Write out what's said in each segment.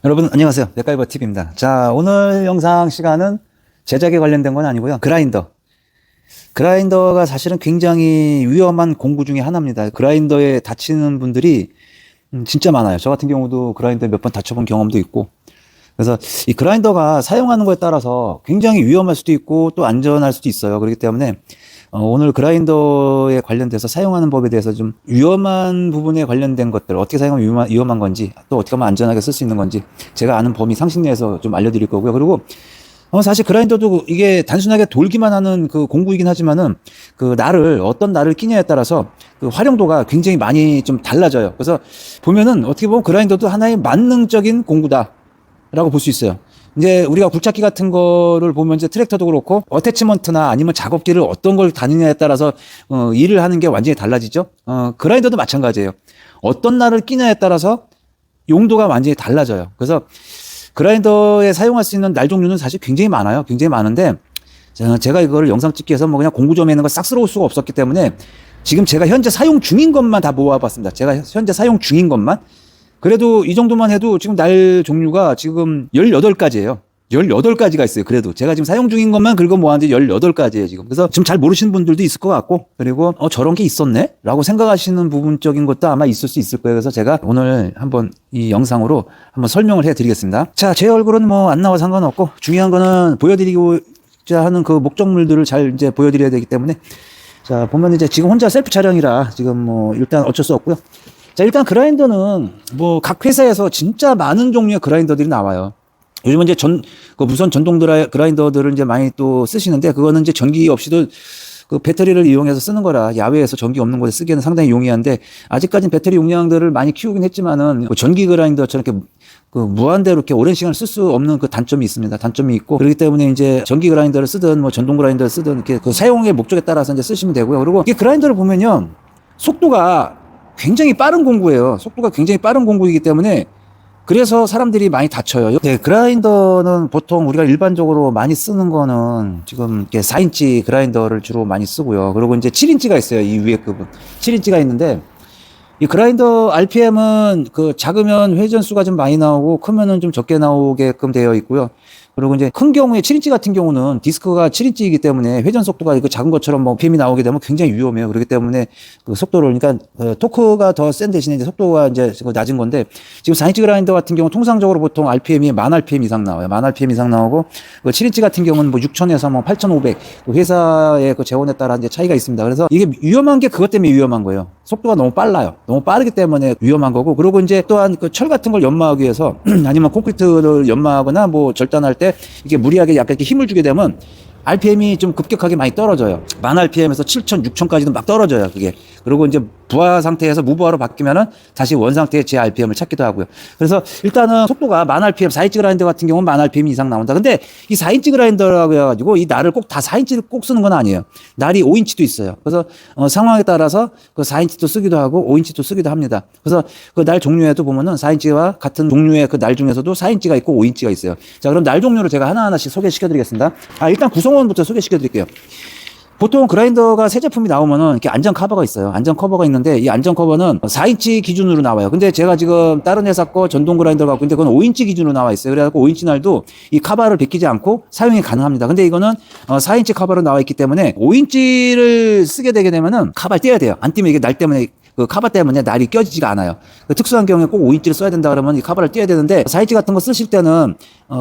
여러분 안녕하세요. 맥가이버 TV입니다. 자, 오늘 영상 시간은 제작에 관련된 건 아니고요. 그라인더가 사실은 굉장히 위험한 공구 중에 하나입니다. 그라인더에 다치는 분들이 진짜 많아요. 저 같은 경우도 그라인더에 몇 번 다쳐본 경험도 있고. 그래서 이 그라인더가 사용하는 거에 따라서 굉장히 위험할 수도 있고 또 안전할 수도 있어요. 그렇기 때문에 오늘 그라인더에 관련돼서 사용하는 법에 대해서 좀 위험한 부분에 관련된 것들, 어떻게 사용하면 위험한 건지, 또 어떻게 하면 안전하게 쓸 수 있는 건지, 제가 아는 범위 상식 내에서 좀 알려드릴 거고요. 그리고, 사실 그라인더도 이게 단순하게 돌기만 하는 그 공구이긴 하지만은 어떤 날을 끼냐에 따라서 그 활용도가 굉장히 많이 좀 달라져요. 그래서 보면은 어떻게 보면 그라인더도 하나의 만능적인 공구다라고 볼 수 있어요. 이제 우리가 굴착기 같은 거를 보면 이제 트랙터도 그렇고 어태치먼트나 아니면 작업기를 어떤 걸 다느냐에 따라서 일을 하는 게 완전히 달라지죠. 그라인더도 마찬가지예요. 어떤 날을 끼냐에 따라서 용도가 완전히 달라져요. 그래서 그라인더에 사용할 수 있는 날 종류는 사실 굉장히 많아요. 굉장히 많은데 제가 이거를 영상 찍기 위해서 뭐 그냥 공구점에 있는 걸 싹 쓸어올 수가 없었기 때문에 지금 제가 현재 사용 중인 것만 다 모아봤습니다. 제가 현재 사용 중인 것만. 그래도 이 정도만 해도 지금 날 종류가 지금 18가지예요. 18가지가 있어요. 그래도 제가 지금 사용 중인 것만 긁어 모았는데 18가지예요, 지금. 그래서 지금 잘 모르시는 분들도 있을 것 같고, 그리고 저런 게 있었네? 라고 생각하시는 부분적인 것도 아마 있을 수 있을 거예요. 그래서 제가 오늘 한번 이 영상으로 한번 설명을 해 드리겠습니다. 자, 제 얼굴은 뭐 안 나와 상관없고, 중요한 거는 보여드리고자 하는 그 목적물들을 잘 이제 보여드려야 되기 때문에, 자, 보면 이제 지금 혼자 셀프 촬영이라 지금 뭐 일단 어쩔 수 없고요. 자, 일단 그라인더는 뭐 각 회사에서 진짜 많은 종류의 그라인더들이 나와요. 요즘은 이제 무선 전동 그라인더들을 이제 많이 또 쓰시는데, 그거는 이제 전기 없이도 그 배터리를 이용해서 쓰는 거라 야외에서 전기 없는 곳에 쓰기에는 상당히 용이한데, 아직까지는 배터리 용량들을 많이 키우긴 했지만은 그 전기 그라인더처럼 이렇게 그 무한대로 이렇게 오랜 시간을 쓸 수 없는 그 단점이 있습니다. 단점이 있고, 그렇기 때문에 이제 전기 그라인더를 쓰든 뭐 전동 그라인더를 쓰든 이렇게 그 사용의 목적에 따라서 이제 쓰시면 되고요. 그리고 이게 그라인더를 보면요, 속도가 굉장히 빠른 공구예요. 속도가 굉장히 빠른 공구이기 때문에 그래서 사람들이 많이 다쳐요. 네, 그라인더는 보통 우리가 일반적으로 많이 쓰는 거는 지금 이렇게 4인치 그라인더를 주로 많이 쓰고요. 그리고 이제 7인치가 있어요. 이 위에 급은 7인치가 있는데, 이 그라인더 RPM은 그 작으면 회전 수가 좀 많이 나오고 크면은 좀 적게 나오게끔 되어 있고요. 그리고 이제 큰 경우에 7인치 같은 경우는 디스크가 7인치이기 때문에 회전 속도가 그 작은 것처럼 뭐 PM이 나오게 되면 굉장히 위험해요. 그렇기 때문에 그 속도를, 그러니까 토크가 더 센 대신에 이제 속도가 이제 낮은 건데, 지금 4인치 그라인더 같은 경우 통상적으로 보통 RPM이 10,000rpm 이상 나와요. 10,000rpm 이상 나오고, 그 7인치 같은 경우는 뭐 6,000에서 뭐 8,500, 그 회사의 그 재원에 따라 이제 차이가 있습니다. 그래서 이게 위험한 게 그것 때문에 위험한 거예요. 속도가 너무 빨라요. 너무 빠르기 때문에 위험한 거고, 그리고 이제 또한 그 철 같은 걸 연마하기 위해서 아니면 콘크리트를 연마하거나 뭐 절단할 때 이게 무리하게 약간 이렇게 힘을 주게 되면 RPM이 좀 급격하게 많이 떨어져요. 10,000rpm에서 7,000, 6,000까지도 막 떨어져요, 그게. 그리고 이제 부하 상태에서 무부하로 바뀌면은 다시 원 상태의 제 RPM을 찾기도 하고요. 그래서 일단은 속도가 10,000rpm, 4인치 그라인더 같은 경우는 10,000rpm 이상 나온다. 근데 이 4인치 그라인더라고 해가지고 이 날을 꼭 다 4인치를 꼭 쓰는 건 아니에요. 날이 5인치도 있어요. 그래서 상황에 따라서 그 4인치도 쓰기도 하고 5인치도 쓰기도 합니다. 그래서 그 날 종류에도 보면은 4인치와 같은 종류의 그 날 중에서도 4인치가 있고 5인치가 있어요. 자, 그럼 날 종류를 제가 하나하나씩 소개시켜 드리겠습니다. 일단 구성원부터 소개시켜 드릴게요. 보통 그라인더가 새 제품이 나오면은 이렇게 안전 커버가 있어요. 안전 커버가 있는데, 이 안전 커버는 4인치 기준으로 나와요. 근데 제가 지금 다른 회사 거 전동 그라인더 갖고 있는데 그건 5인치 기준으로 나와 있어요. 그래갖고 5인치 날도 이 카바를 벗기지 않고 사용이 가능합니다. 근데 이거는 4인치 카바로 나와 있기 때문에 5인치를 쓰게 되게 되면은 카바를 떼야 돼요. 안 떼면 이게 날 때문에 그 카바 때문에 날이 껴지지가 않아요. 그 특수한 경우에 꼭 5인치를 써야 된다 그러면 이 카바를 떼야 되는데, 4인치 같은 거 쓰실 때는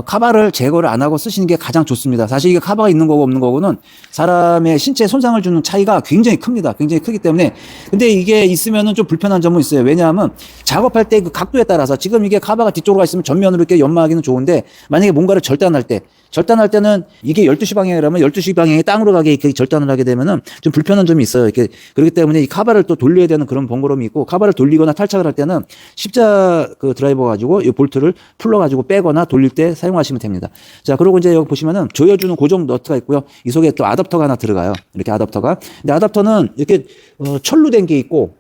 카바를 제거를 안 하고 쓰시는 게 가장 좋습니다. 사실 이게 카바가 있는 거고 없는 거고는 사람의 신체에 손상을 주는 차이가 굉장히 큽니다. 굉장히 크기 때문에. 근데 이게 있으면은 좀 불편한 점은 있어요. 왜냐하면 작업할 때 그 각도에 따라서, 지금 이게 카바가 뒤쪽으로 가 있으면 전면으로 이렇게 연마하기는 좋은데, 만약에 뭔가를 절단할 때는 이게 12시 방향이라면 12시 방향에 땅으로 가게 이렇게 절단을 하게 되면은 좀 불편한 점이 있어요. 이렇게. 그렇기 때문에 이 카바를 또 돌려야 되는 그런 번거로움이 있고, 카바를 돌리거나 탈착을 할 때는 십자 그 드라이버 가지고 이 볼트를 풀러 가지고 빼거나 돌릴 때 사용하시면 됩니다. 자, 그리고 이제 여기 보시면은 조여주는 고정 너트가 있고요. 이 속에 또 아답터가 하나 들어가요. 이렇게 아답터가. 근데 아답터는 이렇게 철로 된 게 있고,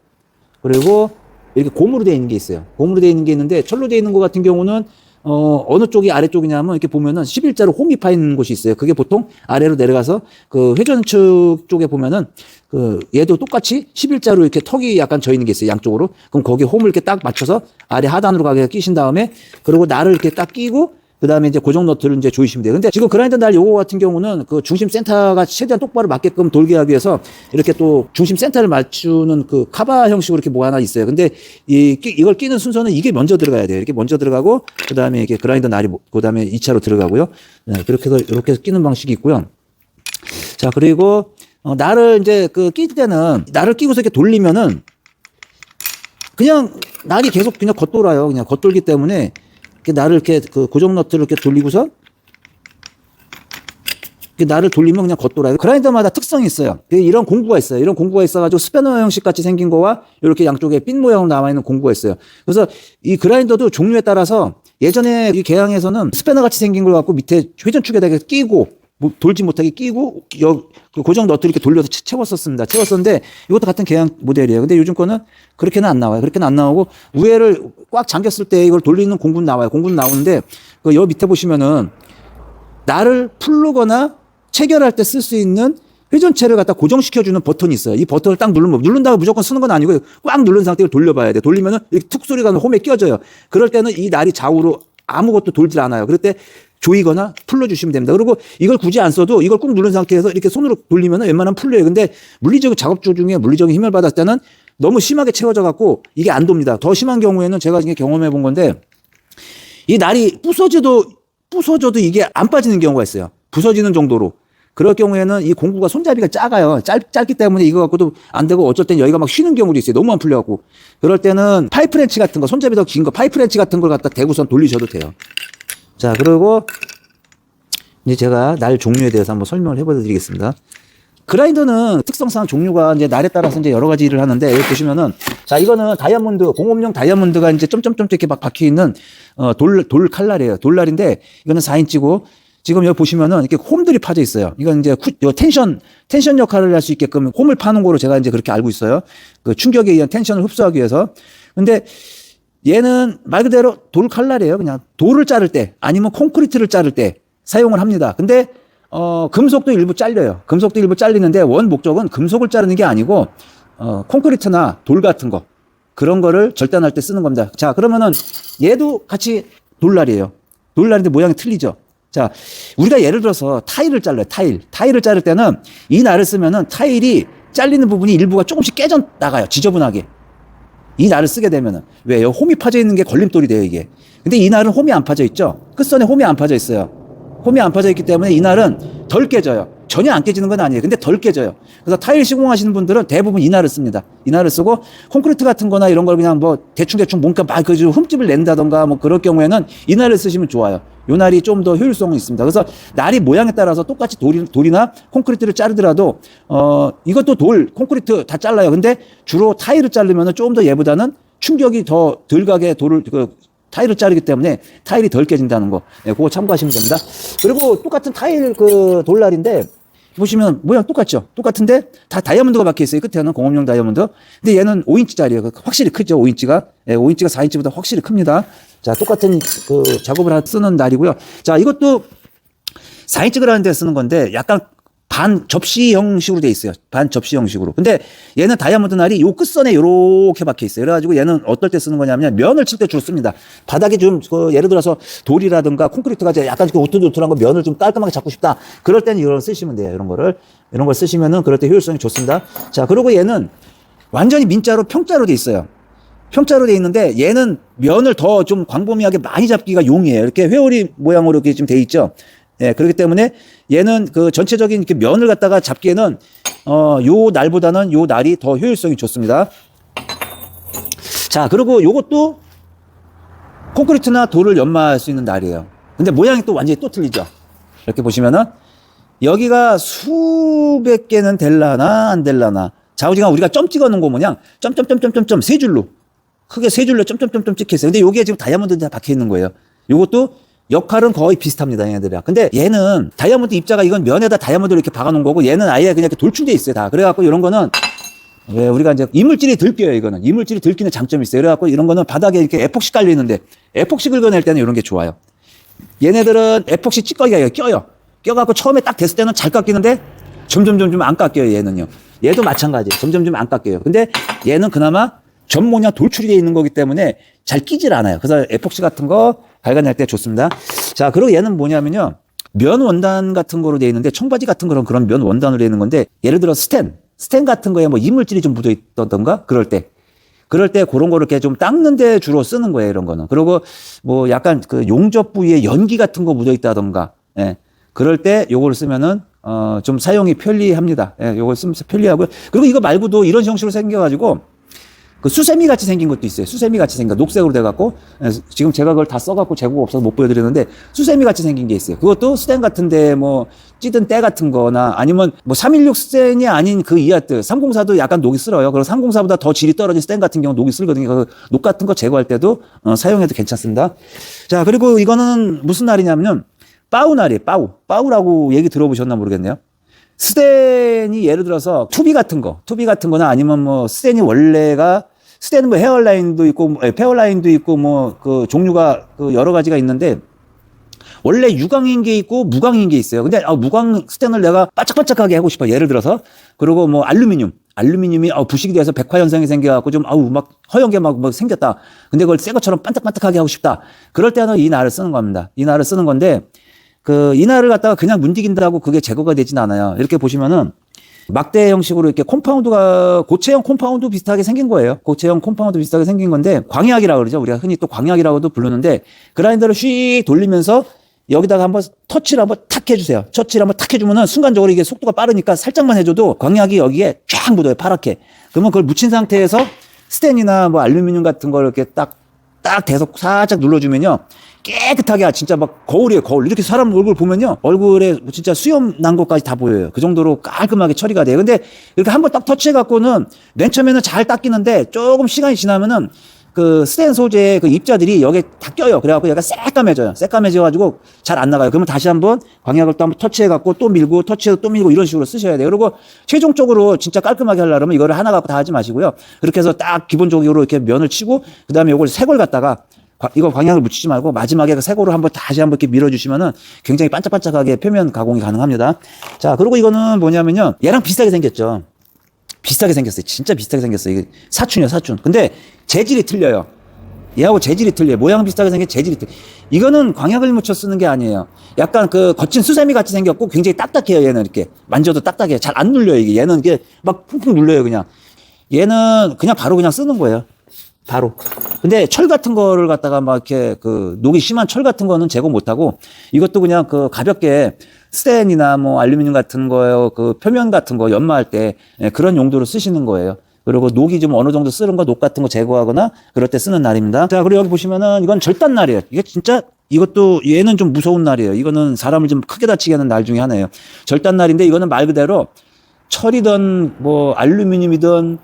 그리고 이렇게 고무로 되어 있는 게 있어요. 고무로 되어 있는 게 있는데, 철로 되어 있는 거 같은 경우는 어느 쪽이 아래쪽이냐면 이렇게 보면은 11자로 홈이 파 있는 곳이 있어요. 그게 보통 아래로 내려가서 그 회전축 쪽에 보면은 그 얘도 똑같이 11자로 이렇게 턱이 약간 져 있는 게 있어요. 양쪽으로. 그럼 거기에 홈을 이렇게 딱 맞춰서 아래 하단으로 가게 끼신 다음에 그리고 날을 이렇게 딱 끼고 그 다음에 이제 고정 너트를 이제 조이시면 돼요. 근데 지금 그라인더 날 요거 같은 경우는 그 중심 센터가 최대한 똑바로 맞게끔 돌게 하기 위해서 이렇게 또 중심 센터를 맞추는 그 카바 형식으로 이렇게 뭐 하나 있어요. 근데 이걸 끼는 순서는 이게 먼저 들어가야 돼요. 이렇게 먼저 들어가고 그 다음에 이게 그라인더 날이 그 다음에 2차로 들어가고요. 네, 그렇게 해서 이렇게 해서 끼는 방식이 있고요. 자, 그리고 날을 이제 그 끼 때는 날을 끼고서 이렇게 돌리면은 그냥 날이 계속 그냥 겉돌아요. 그냥 겉돌기 때문에 날을 이렇게 그 고정 너트를 이렇게 돌리고서 날을 돌리면 그냥 겉돌아요. 그라인더마다 특성이 있어요. 이런 공구가 있어요. 이런 공구가 있어가지고 스패너 형식 같이 생긴 거와 이렇게 양쪽에 핀 모양으로 나와 있는 공구가 있어요. 그래서 이 그라인더도 종류에 따라서 예전에 이 개항에서는 스패너 같이 생긴 걸 갖고 밑에 회전축에다가 끼고 돌지 못하게 끼고 그 고정 너트를 이렇게 돌려서 채웠었습니다. 채웠었는데 이것도 같은 개항 모델이에요. 근데 요즘 거는 그렇게는 안 나와요. 그렇게는 안 나오고 위에를 꽉 잠겼을 때 이걸 돌리는 공구는 나와요. 공구는 나오는데 그 여 밑에 보시면은 날을 풀르거나 체결할 때 쓸 수 있는 회전체를 갖다 고정시켜주는 버튼이 있어요. 이 버튼을 딱 누른다고 무조건 쓰는 건 아니고 꽉 누른 상태로 돌려봐야 돼요. 돌리면은 이렇게 툭 소리가 나면 홈에 끼워져요. 그럴 때는 이 날이 좌우로 아무것도 돌질 않아요. 그럴 때 조이거나 풀러주시면 됩니다. 그리고 이걸 굳이 안 써도 이걸 꾹 누른 상태에서 이렇게 손으로 돌리면 웬만하면 풀려요. 근데 물리적인 작업조 중에 물리적인 힘을 받았을 때는 너무 심하게 채워져 갖고 이게 안 돕니다. 더 심한 경우에는 제가 지금 경험해 본 건데 이 날이 부서져도 이게 안 빠지는 경우가 있어요. 부서지는 정도로. 그럴 경우에는 이 공구가 손잡이가 작아요. 짧기 때문에 이거 갖고도 안 되고 어쩔 땐 여기가 막 쉬는 경우도 있어요. 너무 안 풀려갖고. 그럴 때는 파이프 렌치 같은 거, 손잡이 더 긴 거, 파이프 렌치 같은 걸 갖다 대고선 돌리셔도 돼요. 자, 그리고 이제 제가 날 종류에 대해서 한번 설명을 해보드리겠습니다. 그라인더는 특성상 종류가 이제 날에 따라서 이제 여러 가지 일을 하는데 여기 보시면은 자, 이거는 다이아몬드, 공업용 다이아몬드가 이제 점점점 이렇게 막 박혀 있는 돌 칼날이에요. 돌날인데 이거는 4인치고 지금 여기 보시면은 이렇게 홈들이 파져 있어요. 이건 이제 텐션 역할을 할 수 있게끔 홈을 파는 거로 제가 이제 그렇게 알고 있어요. 그 충격에 의한 텐션을 흡수하기 위해서. 근데 얘는 말 그대로 돌 칼날이에요. 그냥 돌을 자를 때 아니면 콘크리트를 자를 때 사용을 합니다. 근데 금속도 일부 잘려요. 금속도 일부 잘리는데 원 목적은 금속을 자르는 게 아니고 콘크리트나 돌 같은 거 그런 거를 절단할 때 쓰는 겁니다. 자, 그러면은 얘도 같이 돌날이에요. 돌날인데 모양이 틀리죠. 자, 우리가 예를 들어서 타일을 잘라요. 타일을 자를 때는 이 날을 쓰면은 타일이 잘리는 부분이 일부가 조금씩 깨져 나가요. 지저분하게. 이 날을 쓰게 되면은. 왜요? 홈이 파져 있는 게 걸림돌이 돼요, 이게. 근데 이 날은 홈이 안 파져 있죠? 끝선에 홈이 안 파져 있어요. 홈이 안 파져 있기 때문에 이 날은 덜 깨져요. 전혀 안 깨지는 건 아니에요. 근데 덜 깨져요. 그래서 타일 시공하시는 분들은 대부분 이 날을 씁니다. 이 날을 쓰고 콘크리트 같은 거나 이런 걸 그냥 뭐 대충 뭔가 막 그 흠집을 낸다던가 뭐 그럴 경우에는 이 날을 쓰시면 좋아요. 이 날이 좀 더 효율성이 있습니다. 그래서 날이 모양에 따라서 똑같이 돌이나 콘크리트를 자르더라도 이것도 콘크리트 다 잘라요. 근데 주로 타일을 자르면은 좀 더 얘보다는 충격이 더 덜 가게 타일을 자르기 때문에 타일이 덜 깨진다는 거. 네, 그거 참고하시면 됩니다. 그리고 똑같은 타일 돌날인데 보시면 모양 똑같죠? 똑같은데 다 다이아몬드가 박혀 있어요. 끝에는 공업용 다이아몬드. 근데 얘는 5인치짜리예요. 확실히 크죠, 5인치가. 네, 5인치가 4인치보다 확실히 큽니다. 자, 똑같은 그 작업을 쓰는 날이고요. 자, 이것도 4인치 그라인더에 쓰는 건데 약간 반 접시 형식으로 돼 있어요. 반 접시 형식으로. 근데 얘는 다이아몬드 날이 요 끝선에 요렇게 박혀 있어요. 그래가지고 얘는 어떨 때 쓰는 거냐면 면을 칠 때 주로 씁니다. 바닥에 좀 예를 들어서 돌이라든가 콘크리트가 약간 우퉁우퉁한 거 면을 좀 깔끔하게 잡고 싶다. 그럴 때는 이걸 쓰시면 돼요. 이런 걸 쓰시면은 그럴 때 효율성이 좋습니다. 자, 그리고 얘는 완전히 민자로 평자로 돼 있어요. 평자로 돼 있는데 얘는 면을 더 좀 광범위하게 많이 잡기가 용이해요. 이렇게 회오리 모양으로 이렇게 좀 돼 있죠. 예, 그렇기 때문에 얘는 그 전체적인 이렇게 면을 갖다가 잡기에는 요 날보다는 요 날이 더 효율성이 좋습니다. 자, 그리고 요것도 콘크리트나 돌을 연마할 수 있는 날이에요. 근데 모양이 또 완전히 또 틀리죠. 이렇게 보시면은 여기가 수백 개는 될라나 안 될라나 좌우지간 우리가 점 찍어 놓은 거 뭐냐 점점점점점점 세 줄로 크게 세 줄로 점점점점 찍혀 있어요. 근데 요게 지금 다이아몬드 다 박혀 있는 거예요. 요것도 역할은 거의 비슷합니다, 얘네들이랑. 근데 얘는 다이아몬드 입자가 이건 면에다 다이아몬드를 이렇게 박아 놓은 거고 얘는 아예 그냥 이렇게 돌출돼 있어요, 다. 그래갖고 이런 거는 왜 우리가 이제 이물질이 들껴요, 이거는. 이물질이 들키는 장점이 있어요. 그래갖고 이런 거는 바닥에 이렇게 에폭시 깔려 있는데 에폭시 긁어낼 때는 이런 게 좋아요. 얘네들은 에폭시 찌꺼기가 껴요. 껴갖고 처음에 딱 됐을 때는 잘 깎이는데 점점 안 깎여요, 얘는요. 얘도 마찬가지. 점점 안 깎여요. 근데 얘는 그나마 전모냐 돌출이 되어 있는 거기 때문에 잘 끼질 않아요. 그래서 에폭시 같은 거 발간할 때 좋습니다. 자, 그리고 얘는 뭐냐면요. 면 원단 같은 거로 되어 있는데 청바지 같은 거는 그런 면 원단으로 되어 있는 건데 예를 들어 스텐 같은 거에 뭐 이물질이 좀 묻어 있던가 그럴 때 그런 거를 이렇게 좀 닦는데 주로 쓰는 거예요, 이런 거는. 그리고 뭐 약간 그 용접 부위에 연기 같은 거 묻어 있다던가, 예. 그럴 때 요걸 쓰면은, 좀 사용이 편리합니다. 예, 요걸 쓰면 편리하고요. 그리고 이거 말고도 이런 형식으로 생겨가지고, 그 수세미 같이 생긴 것도 있어요. 수세미 같이 생겨. 녹색으로 돼갖고, 지금 제가 그걸 다 써갖고 재고가 없어서 못 보여드리는데, 수세미 같이 생긴 게 있어요. 그것도 스텐 같은데 뭐, 찌든 때 같은 거나 아니면 뭐 316 스텐이 아닌 그 이하트, 304도 약간 녹이 쓸어요. 그리고 304보다 더 질이 떨어진 스텐 같은 경우 녹이 쓸거든요. 그 녹 같은 거 제거할 때도, 사용해도 괜찮습니다. 자, 그리고 이거는 무슨 날이냐면은, 빠우날이에요. 빠우라고 얘기 들어보셨나 모르겠네요. 스텐이 예를 들어서 투비 같은 거나 아니면 뭐 스텐이 원래가 스텐은 뭐 헤어라인도 있고 페어라인도 있고 뭐 그 종류가 그 여러 가지가 있는데 원래 유광인 게 있고 무광인 게 있어요. 근데 무광 스텐을 내가 반짝반짝하게 하고 싶어. 예를 들어서 그리고 뭐 알루미늄이 부식이 돼서 백화 현상이 생겨갖고 좀 막 허연 게 막 생겼다. 근데 그걸 새 것처럼 반짝반짝하게 하고 싶다. 그럴 때는 이 날을 쓰는 겁니다. 이 날을 쓰는 건데 이 날을 갖다가 그냥 문디긴다고 그게 제거가 되진 않아요. 이렇게 보시면은 막대 형식으로 이렇게 콤파운드가 고체형 콤파운드 비슷하게 생긴 거예요. 고체형 콤파운드 비슷하게 생긴 건데 광약이라고 그러죠. 우리가 흔히 또 광약이라고도 부르는데 그라인더를 휙 돌리면서 여기다가 한번 터치를 한번 탁 해주세요. 터치를 한번 탁 해주면은 순간적으로 이게 속도가 빠르니까 살짝만 해줘도 광약이 여기에 쫙 묻어요. 파랗게. 그러면 그걸 묻힌 상태에서 스텐이나 뭐 알루미늄 같은 걸 이렇게 딱 대서 살짝 눌러주면요. 깨끗하게 진짜 막 거울이에요, 거울. 이렇게 사람 얼굴 보면요. 얼굴에 진짜 수염 난 것까지 다 보여요. 그 정도로 깔끔하게 처리가 돼요. 근데 이렇게 한번 딱 터치해갖고는 맨 처음에는 잘 닦이는데 조금 시간이 지나면은 그 스텐 소재의 그 입자들이 여기에 다 껴요. 그래갖고 얘가 새까매져요. 새까매져가지고 잘 안 나가요. 그러면 다시 한번 광약을 또 한번 터치해갖고 또 밀고 터치해서 또 밀고 이런 식으로 쓰셔야 돼요. 그리고 최종적으로 진짜 깔끔하게 하려면 이거를 하나 갖고 다 하지 마시고요. 그렇게 해서 딱 기본적으로 이렇게 면을 치고 그 다음에 이걸 새 걸 갖다가 이거 광약을 묻히지 말고 마지막에 그 새고로 다시 한번 이렇게 밀어주시면은 굉장히 반짝반짝하게 표면 가공이 가능합니다. 자, 그리고 이거는 뭐냐면요. 얘랑 비슷하게 생겼죠. 비슷하게 생겼어요. 진짜 비슷하게 생겼어요. 이게 사춘이에요, 사춘. 근데 재질이 틀려요. 얘하고 재질이 틀려요. 모양 비슷하게 생긴 재질이 틀려요. 이거는 광약을 묻혀 쓰는 게 아니에요. 약간 그 거친 수세미 같이 생겼고 굉장히 딱딱해요. 얘는 이렇게 만져도 딱딱해요. 잘 안 눌려요. 이게 얘는 이게 막 푹푹 눌려요. 그냥 얘는 그냥 바로 그냥 쓰는 거예요. 바로. 근데 철 같은 거를 갖다가 막 이렇게 그 녹이 심한 철 같은 거는 제거 못 하고 이것도 그냥 그 가볍게 스텐이나 뭐 알루미늄 같은 거요. 그 표면 같은 거 연마할 때 그런 용도로 쓰시는 거예요. 그리고 녹이 좀 어느 정도 쓰는 거 녹 같은 거 제거하거나 그럴 때 쓰는 날입니다. 자, 그리고 여기 보시면은 이건 절단 날이에요. 이게 진짜 이것도 얘는 좀 무서운 날이에요. 이거는 사람을 좀 크게 다치게 하는 날 중에 하나예요. 절단 날인데 이거는 말 그대로 철이든 뭐 알루미늄이든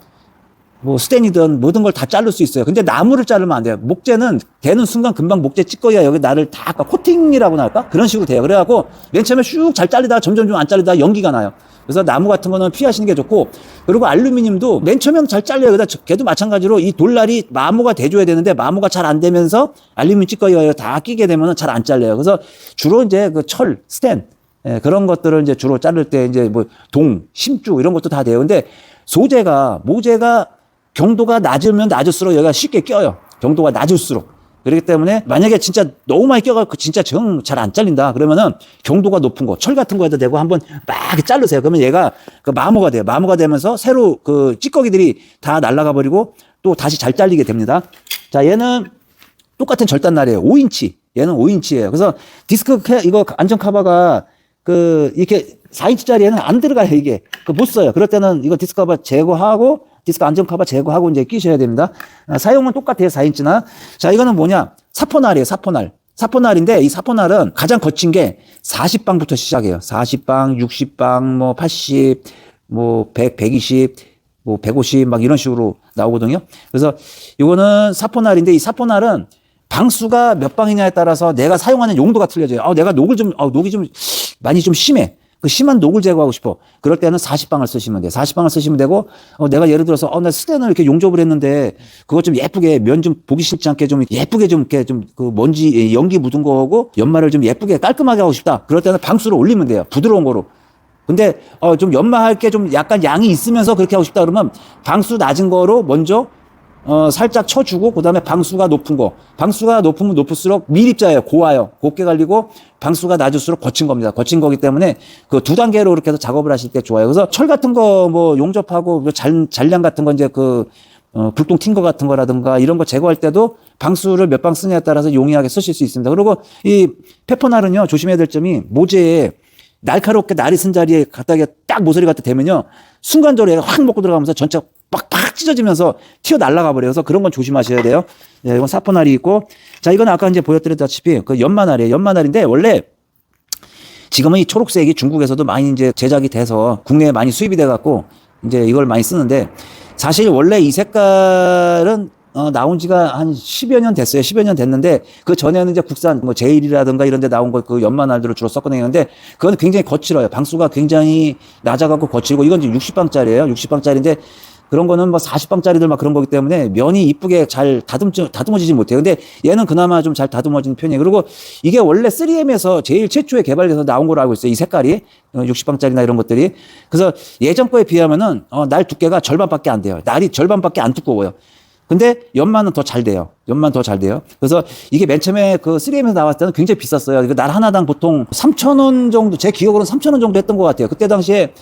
뭐 스텐이든 모든 걸 다 자를 수 있어요. 근데 나무를 자르면 안 돼요. 목재는 되는 순간 금방 목재 찌꺼기가 여기 나를 다 아까 코팅이라고 할까? 그런 식으로 돼요. 그래갖고 맨 처음에 슉 잘 잘리다가 점점 좀 안 잘리다가 연기가 나요. 그래서 나무 같은 거는 피하시는 게 좋고 그리고 알루미늄도 맨 처음에는 잘 잘려요. 그러다 걔도 마찬가지로 이 돌날이 마모가 돼줘야 되는데 마모가 잘 안 되면서 알루미늄 찌꺼기가 다 끼게 되면 잘 안 잘려요. 그래서 주로 이제 그 철, 스텐 그런 것들을 이제 주로 자를 때 이제 뭐 심주 이런 것도 다 돼요. 근데 모재가 경도가 낮으면 낮을수록 여기가 쉽게 껴요. 경도가 낮을수록. 그렇기 때문에 만약에 진짜 너무 많이 껴갖고 진짜 정 잘 안 잘린다. 그러면은 경도가 높은 거, 철 같은 거에다 대고 한번 막 자르세요. 그러면 얘가 그 마모가 돼요. 마모가 되면서 새로 그 찌꺼기들이 다 날아가 버리고 또 다시 잘 잘리게 됩니다. 자, 얘는 똑같은 절단 날이에요. 5인치. 얘는 5인치예요. 그래서 이거 안전 카바가 이렇게 4인치짜리에는 안 들어가요, 이게. 못 써요. 그럴 때는 이거 디스크 커버 제거하고 디스크 안전 커버 제거하고 이제 끼셔야 됩니다. 사용은 똑같아요, 4인치나. 자, 이거는 뭐냐? 사포날이에요, 사포날. 사포날인데 이 사포날은 가장 거친 게 40방부터 시작해요. 40방, 60방, 뭐 80, 뭐 100, 120, 뭐 150 막 이런 식으로 나오거든요. 그래서 이거는 사포날인데 이 사포날은 방수가 몇 방이냐에 따라서 내가 사용하는 용도가 틀려져요. 녹이 좀 많이 좀 심해. 그 심한 녹을 제거하고 싶어. 그럴 때는 40방을 쓰시면 돼요. 40방을 쓰시면 되고, 내가 예를 들어서, 나 스텐을 이렇게 용접을 했는데, 그거 좀 예쁘게, 면 좀 보기 싫지 않게 좀 예쁘게 좀 이렇게 좀 그 먼지, 연기 묻은 거하고 연마를 좀 예쁘게 깔끔하게 하고 싶다. 그럴 때는 방수를 올리면 돼요. 부드러운 거로. 근데, 좀 연마할 게 좀 약간 양이 있으면서 그렇게 하고 싶다 그러면 방수 낮은 거로 먼저 살짝 쳐주고, 그 다음에 방수가 높은 거. 방수가 높으면 높을수록 밀입자예요. 고와요. 곱게 갈리고, 방수가 낮을수록 거친 겁니다. 거친 거기 때문에 그 두 단계로 이렇게 해서 작업을 하실 때 좋아요. 그래서 철 같은 거 뭐 용접하고, 잔량 같은 거 이제 불똥 튄 거 같은 거라든가 이런 거 제거할 때도 방수를 몇 방 쓰냐에 따라서 용이하게 쓰실 수 있습니다. 그리고 이 페퍼날은요, 조심해야 될 점이 모재에 날카롭게 날이 쓴 자리에 갖다 딱 모서리 갖다 대면요, 순간적으로 얘가 확 먹고 들어가면서 전체가 빡빡 찢어지면서 튀어 날아가 버려요. 그래서 그런 건 조심하셔야 돼요. 예, 이건 사포날이 있고, 자, 이건 아까 이제 보여드렸다시피 그 연마날이에요. 연마날인데 원래 지금은 이 초록색이 중국에서도 많이 이제 제작이 돼서 국내에 많이 수입이 돼 갖고 이제 이걸 많이 쓰는데, 사실 원래 이 색깔은 나온 지가 한 10여 년 됐어요. 10여 년 됐는데, 그 전에는 이제 국산, 뭐, 제일이라든가 이런 데 나온 거, 그 연마날들을 주로 썼거든요. 근데, 그건 굉장히 거칠어요. 방수가 굉장히 낮아갖고 거칠고, 이건 이제 60방짜리예요. 60방짜리인데, 그런 거는 뭐 40방짜리들 막 그런 거기 때문에 면이 이쁘게 잘 다듬어지지 못해요. 근데 얘는 그나마 좀 잘 다듬어지는 편이에요. 그리고 이게 원래 3M에서 제일 최초에 개발돼서 나온 걸로 알고 있어요. 이 색깔이. 60방짜리나 이런 것들이. 그래서 예전 거에 비하면은, 날 두께가 절반밖에 안 돼요. 날이 절반밖에 안 두꺼워요. 근데 연마는 더 잘 돼요. 연마는 더 잘 돼요. 그래서 이게 맨 처음에 그 3M에서 나왔을 때는 굉장히 비쌌어요. 날 하나당 보통 3,000원 정도, 제 기억으로는 3,000원 정도 했던 것 같아요. 그때 당시에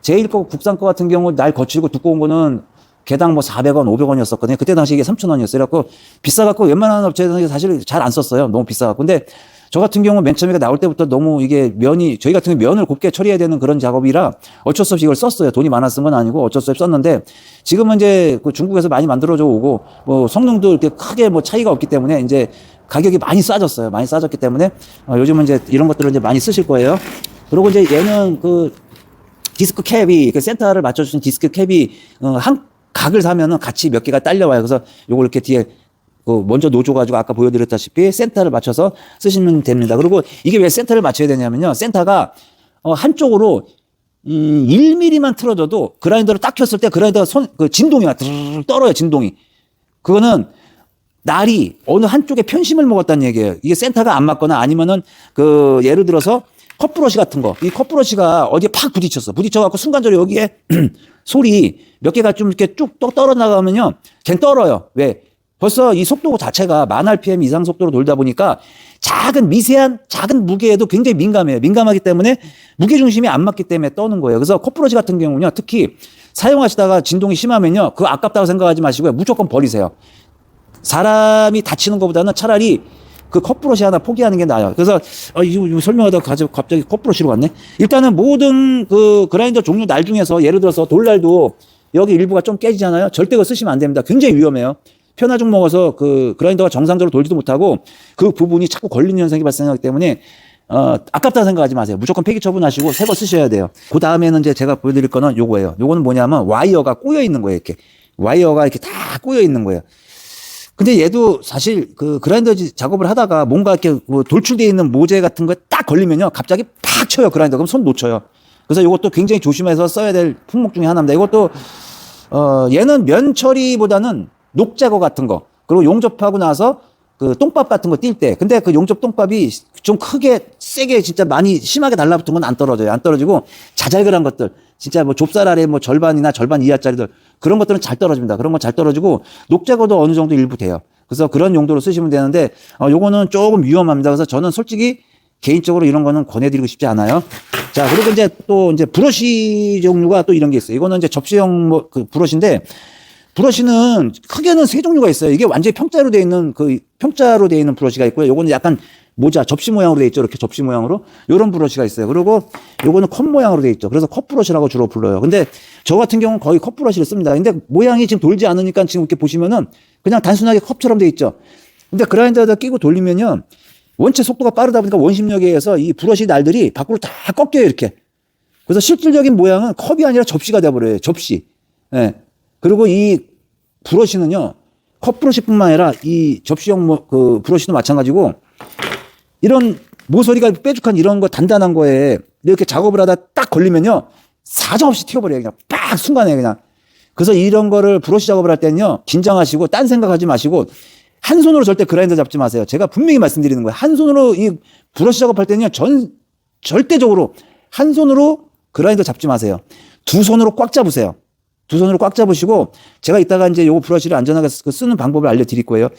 제일 거, 국산 거 같은 경우 날 거칠고 두꺼운 거는 개당 뭐 400원, 500원이었었거든요. 그때 당시 이게 3,000원이었어요. 그래갖고 비싸갖고 웬만한 업체에서는 사실 잘 안 썼어요. 너무 비싸갖고. 근데 저 같은 경우 맨 처음에 나올 때부터 너무 이게 저희 같은 경우 면을 곱게 처리해야 되는 그런 작업이라 어쩔 수 없이 이걸 썼어요. 돈이 많아 쓴 건 아니고 어쩔 수 없이 썼는데, 지금은 이제 그 중국에서 많이 만들어져 오고, 뭐 성능도 이렇게 크게 뭐 차이가 없기 때문에 이제 가격이 많이 싸졌어요. 많이 싸졌기 때문에, 요즘은 이제 이런 것들을 이제 많이 쓰실 거예요. 그리고 이제 얘는 디스크 캡이, 그 센터를 맞춰주는 디스크 캡이, 한 각을 사면은 같이 몇 개가 딸려와요. 그래서 요걸 이렇게 뒤에, 먼저 놓줘가지고 아까 보여드렸다시피 센터를 맞춰서 쓰시면 됩니다. 그리고 이게 왜 센터를 맞춰야 되냐면요. 센터가, 한쪽으로, 1mm만 틀어져도 그라인더를 딱 켰을 때 그라인더가 진동이 막 드르르 떨어요. 진동이. 그거는 날이 어느 한쪽에 편심을 먹었다는 얘기예요. 이게 센터가 안 맞거나 아니면은 예를 들어서 컵브러시 같은 거, 이 컵브러시가 어디에 팍 부딪혀갖고 순간적으로 여기에 솔이 몇 개가 좀 이렇게 쭉 떨어나가면요, 걘 떨어요. 왜? 벌써 이 속도 자체가 10,000rpm 이상 속도로 돌다 보니까 미세한 작은 무게에도 굉장히 민감해요. 민감하기 때문에 무게중심이 안 맞기 때문에 떠는 거예요. 그래서 컵브러시 같은 경우는요, 특히 사용하시다가 진동이 심하면요, 그거 아깝다고 생각하지 마시고요, 무조건 버리세요. 사람이 다치는 것보다는 차라리 그 컵브러시 하나 포기하는 게 나아요. 그래서 이거 설명하다가 갑자기 컵브러시로 갔네. 일단은 모든 그라인더 종류 날 중에서 예를 들어서 돌날도 여기 일부가 좀 깨지잖아요. 절대 그거 쓰시면 안 됩니다. 굉장히 위험해요. 편하죽 먹어서 그라인더가 정상적으로 돌지도 못하고 그 부분이 자꾸 걸리는 현상이 발생하기 때문에 아깝다고 생각하지 마세요. 무조건 폐기 처분하시고 새 거 쓰셔야 돼요. 그 다음에는 이제 제가 보여드릴 거는 요거예요. 요거는 뭐냐면 와이어가 꼬여 있는 거예요. 이렇게 와이어가 이렇게 다 꼬여 있는 거예요. 근데 얘도 사실 그라인더 작업을 하다가 뭔가 이렇게 돌출되어 있는 모재 같은 거에 딱 걸리면요, 갑자기 팍 쳐요, 그라인더. 그럼 손 놓쳐요. 그래서 이것도 굉장히 조심해서 써야 될 품목 중에 하나입니다. 이것도, 얘는 면 처리보다는 녹 제거 같은 거, 그리고 용접하고 나서 똥밥 같은 거 뛸 때, 근데 용접 똥밥이 좀 크게, 세게 진짜 많이 심하게 달라붙은 건 안 떨어져요. 안 떨어지고 자잘그란 것들, 진짜 뭐 좁쌀 아래 뭐 절반이나 절반 이하짜리들, 그런 것들은 잘 떨어집니다. 그런 건 잘 떨어지고 녹 제거도 어느 정도 일부 돼요. 그래서 그런 용도로 쓰시면 되는데, 요거는 조금 위험합니다. 그래서 저는 솔직히 개인적으로 이런 거는 권해드리고 싶지 않아요. 자, 그리고 이제 브러쉬 종류가 또 이런 게 있어요. 이거는 이제 접시형 브러쉬인데, 브러쉬는 크게는 세 종류가 있어요. 이게 완전히 평자로 되어 있는 평자로 되어 있는 브러쉬가 있고요. 요거는 약간 모자 접시 모양으로 되어 있죠. 이렇게 접시 모양으로 요런 브러쉬가 있어요. 그리고 요거는 컵 모양으로 되어 있죠. 그래서 컵 브러쉬라고 주로 불러요. 근데 저 같은 경우는 거의 컵 브러쉬를 씁니다. 근데 모양이 지금 돌지 않으니까 지금 이렇게 보시면은 그냥 단순하게 컵처럼 되어 있죠. 근데 그라인더에다 끼고 돌리면요, 원체 속도가 빠르다 보니까 원심력에 의해서 이 브러쉬 날들이 밖으로 다 꺾여요, 이렇게. 그래서 실질적인 모양은 컵이 아니라 접시가 돼버려요. 접시. 예. 그리고 이 브러쉬는요, 컵 브러쉬뿐만 아니라 이 접시형 브러쉬도 마찬가지고, 이런 모서리가 뾰족한 이런 거 단단한 거에 이렇게 작업을 하다 딱 걸리면요. 사정없이 튀어버려요. 그냥 빡 순간에 그냥. 그래서 이런 거를 브러쉬 작업을 할 때는요. 긴장하시고 딴 생각하지 마시고 한 손으로 절대 그라인더 잡지 마세요. 제가 분명히 말씀드리는 거예요. 한 손으로 이 브러쉬 작업할 때는요. 절대적으로 한 손으로 그라인더 잡지 마세요. 두 손으로 꽉 잡으세요. 두 손으로 꽉 잡으시고 제가 이따가 이제 요거 브러쉬를 안전하게 쓰는 방법을 알려드릴 거예요.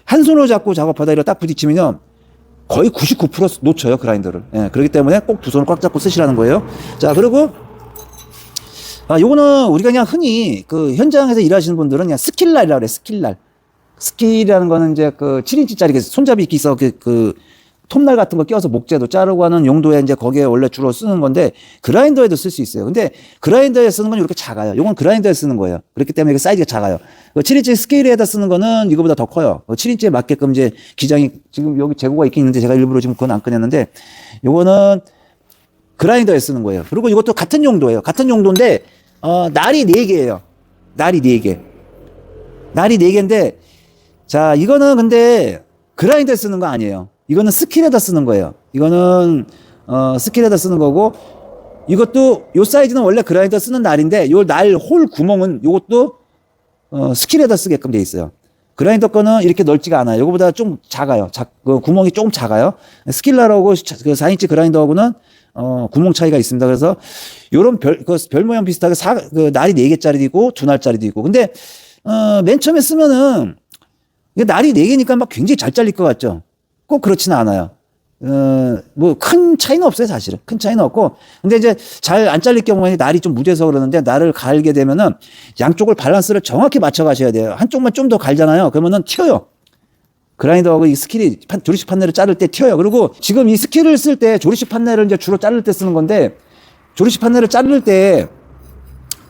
한 손으로 잡고 작업하다 이렇게 딱 부딪히면요. 거의 99% 놓쳐요, 그라인더를. 예, 그렇기 때문에 꼭 두 손을 꽉 잡고 쓰시라는 거예요. 자, 그리고 요거는 우리가 그냥 흔히 그 현장에서 일하시는 분들은 그냥 스킬날이라고 그래요. 스킬날. 스킬이라는 거는 이제 그 7인치짜리 손잡이 이렇게 있어 그 톱날 같은 거 끼워서 목재도 자르고 하는 용도에 이제 거기에 원래 주로 쓰는 건데 그라인더에도 쓸 수 있어요. 근데 그라인더에 쓰는 건 이렇게 작아요. 요건 그라인더에 쓰는 거예요. 그렇기 때문에 이게 사이즈가 작아요. 7인치 스케일에다 쓰는 거는 이거보다 더 커요. 7인치에 맞게끔 이제 기장이 지금 여기 재고가 있긴 있는데 제가 일부러 지금 그건 안 꺼냈는데 요거는 그라인더에 쓰는 거예요. 그리고 이것도 같은 용도예요. 같은 용도인데 날이 4개예요. 날이 4개. 날이 4개인데 자, 이거는 근데 그라인더에 쓰는 거 아니에요. 이거는 스킬에다 쓰는 거예요. 이거는 스킬에다 쓰는 거고 이것도 요 사이즈는 원래 그라인더 쓰는 날인데 요 날 홀 구멍은 요것도 스킬에다 쓰게끔 돼 있어요. 그라인더 거는 이렇게 넓지가 않아요. 요거보다 좀 작아요. 그 구멍이 조금 작아요. 스킬날하고 그 4인치 그라인더하고는 구멍 차이가 있습니다. 그래서 요런 별 모양 비슷하게 그 날이 4개짜리도 있고 2날짜리도 있고. 근데 맨 처음에 쓰면은 이게 날이 4개니까 막 굉장히 잘 잘릴 것 같죠. 꼭 그렇지는 않아요. 뭐 큰 차이는 없어요, 사실은. 큰 차이는 없고. 근데 이제 잘 안 잘릴 경우에 날이 좀 무뎌서 그러는데 날을 갈게 되면은 양쪽을 밸런스를 정확히 맞춰 가셔야 돼요. 한쪽만 좀 더 갈잖아요. 그러면은 튀어요. 그라인더하고 이 스킬이 조리식 판넬을 자를 때 튀어요. 그리고 지금 이 스킬을 쓸 때 조리식 판넬을 이제 주로 자를 때 쓰는 건데 조리식 판넬을 자를 때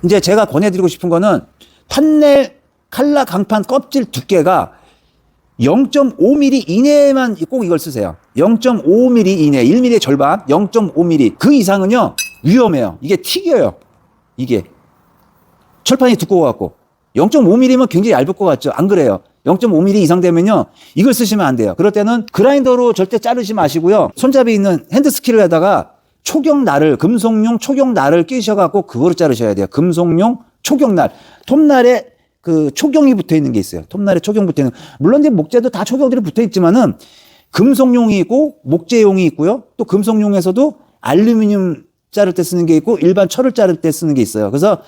이제 제가 권해드리고 싶은 거는 판넬 칼라 강판 껍질 두께가 0.5mm 이내에만 꼭 이걸 쓰세요. 0.5mm 이내, 1mm의 절반, 0.5mm. 그 이상은요, 위험해요. 이게 튀겨요. 이게. 철판이 두꺼워갖고. 0.5mm면 굉장히 얇을 것 같죠? 안 그래요. 0.5mm 이상 되면요, 이걸 쓰시면 안 돼요. 그럴 때는 그라인더로 절대 자르지 마시고요, 손잡이 있는 핸드 스킬에다가 초경날을, 금속용 초경날을 끼셔갖고 그거로 자르셔야 돼요. 금속용 초경날. 톱날에 그 초경이 붙어 있는 게 있어요. 톱날에 초경 붙어 있는. 물론 이제 목재도 다 초경들이 붙어 있지만은 금속용이 있고 목재용이 있고요. 또 금속용에서도 알루미늄 자를 때 쓰는 게 있고 일반 철을 자를 때 쓰는 게 있어요. 그래서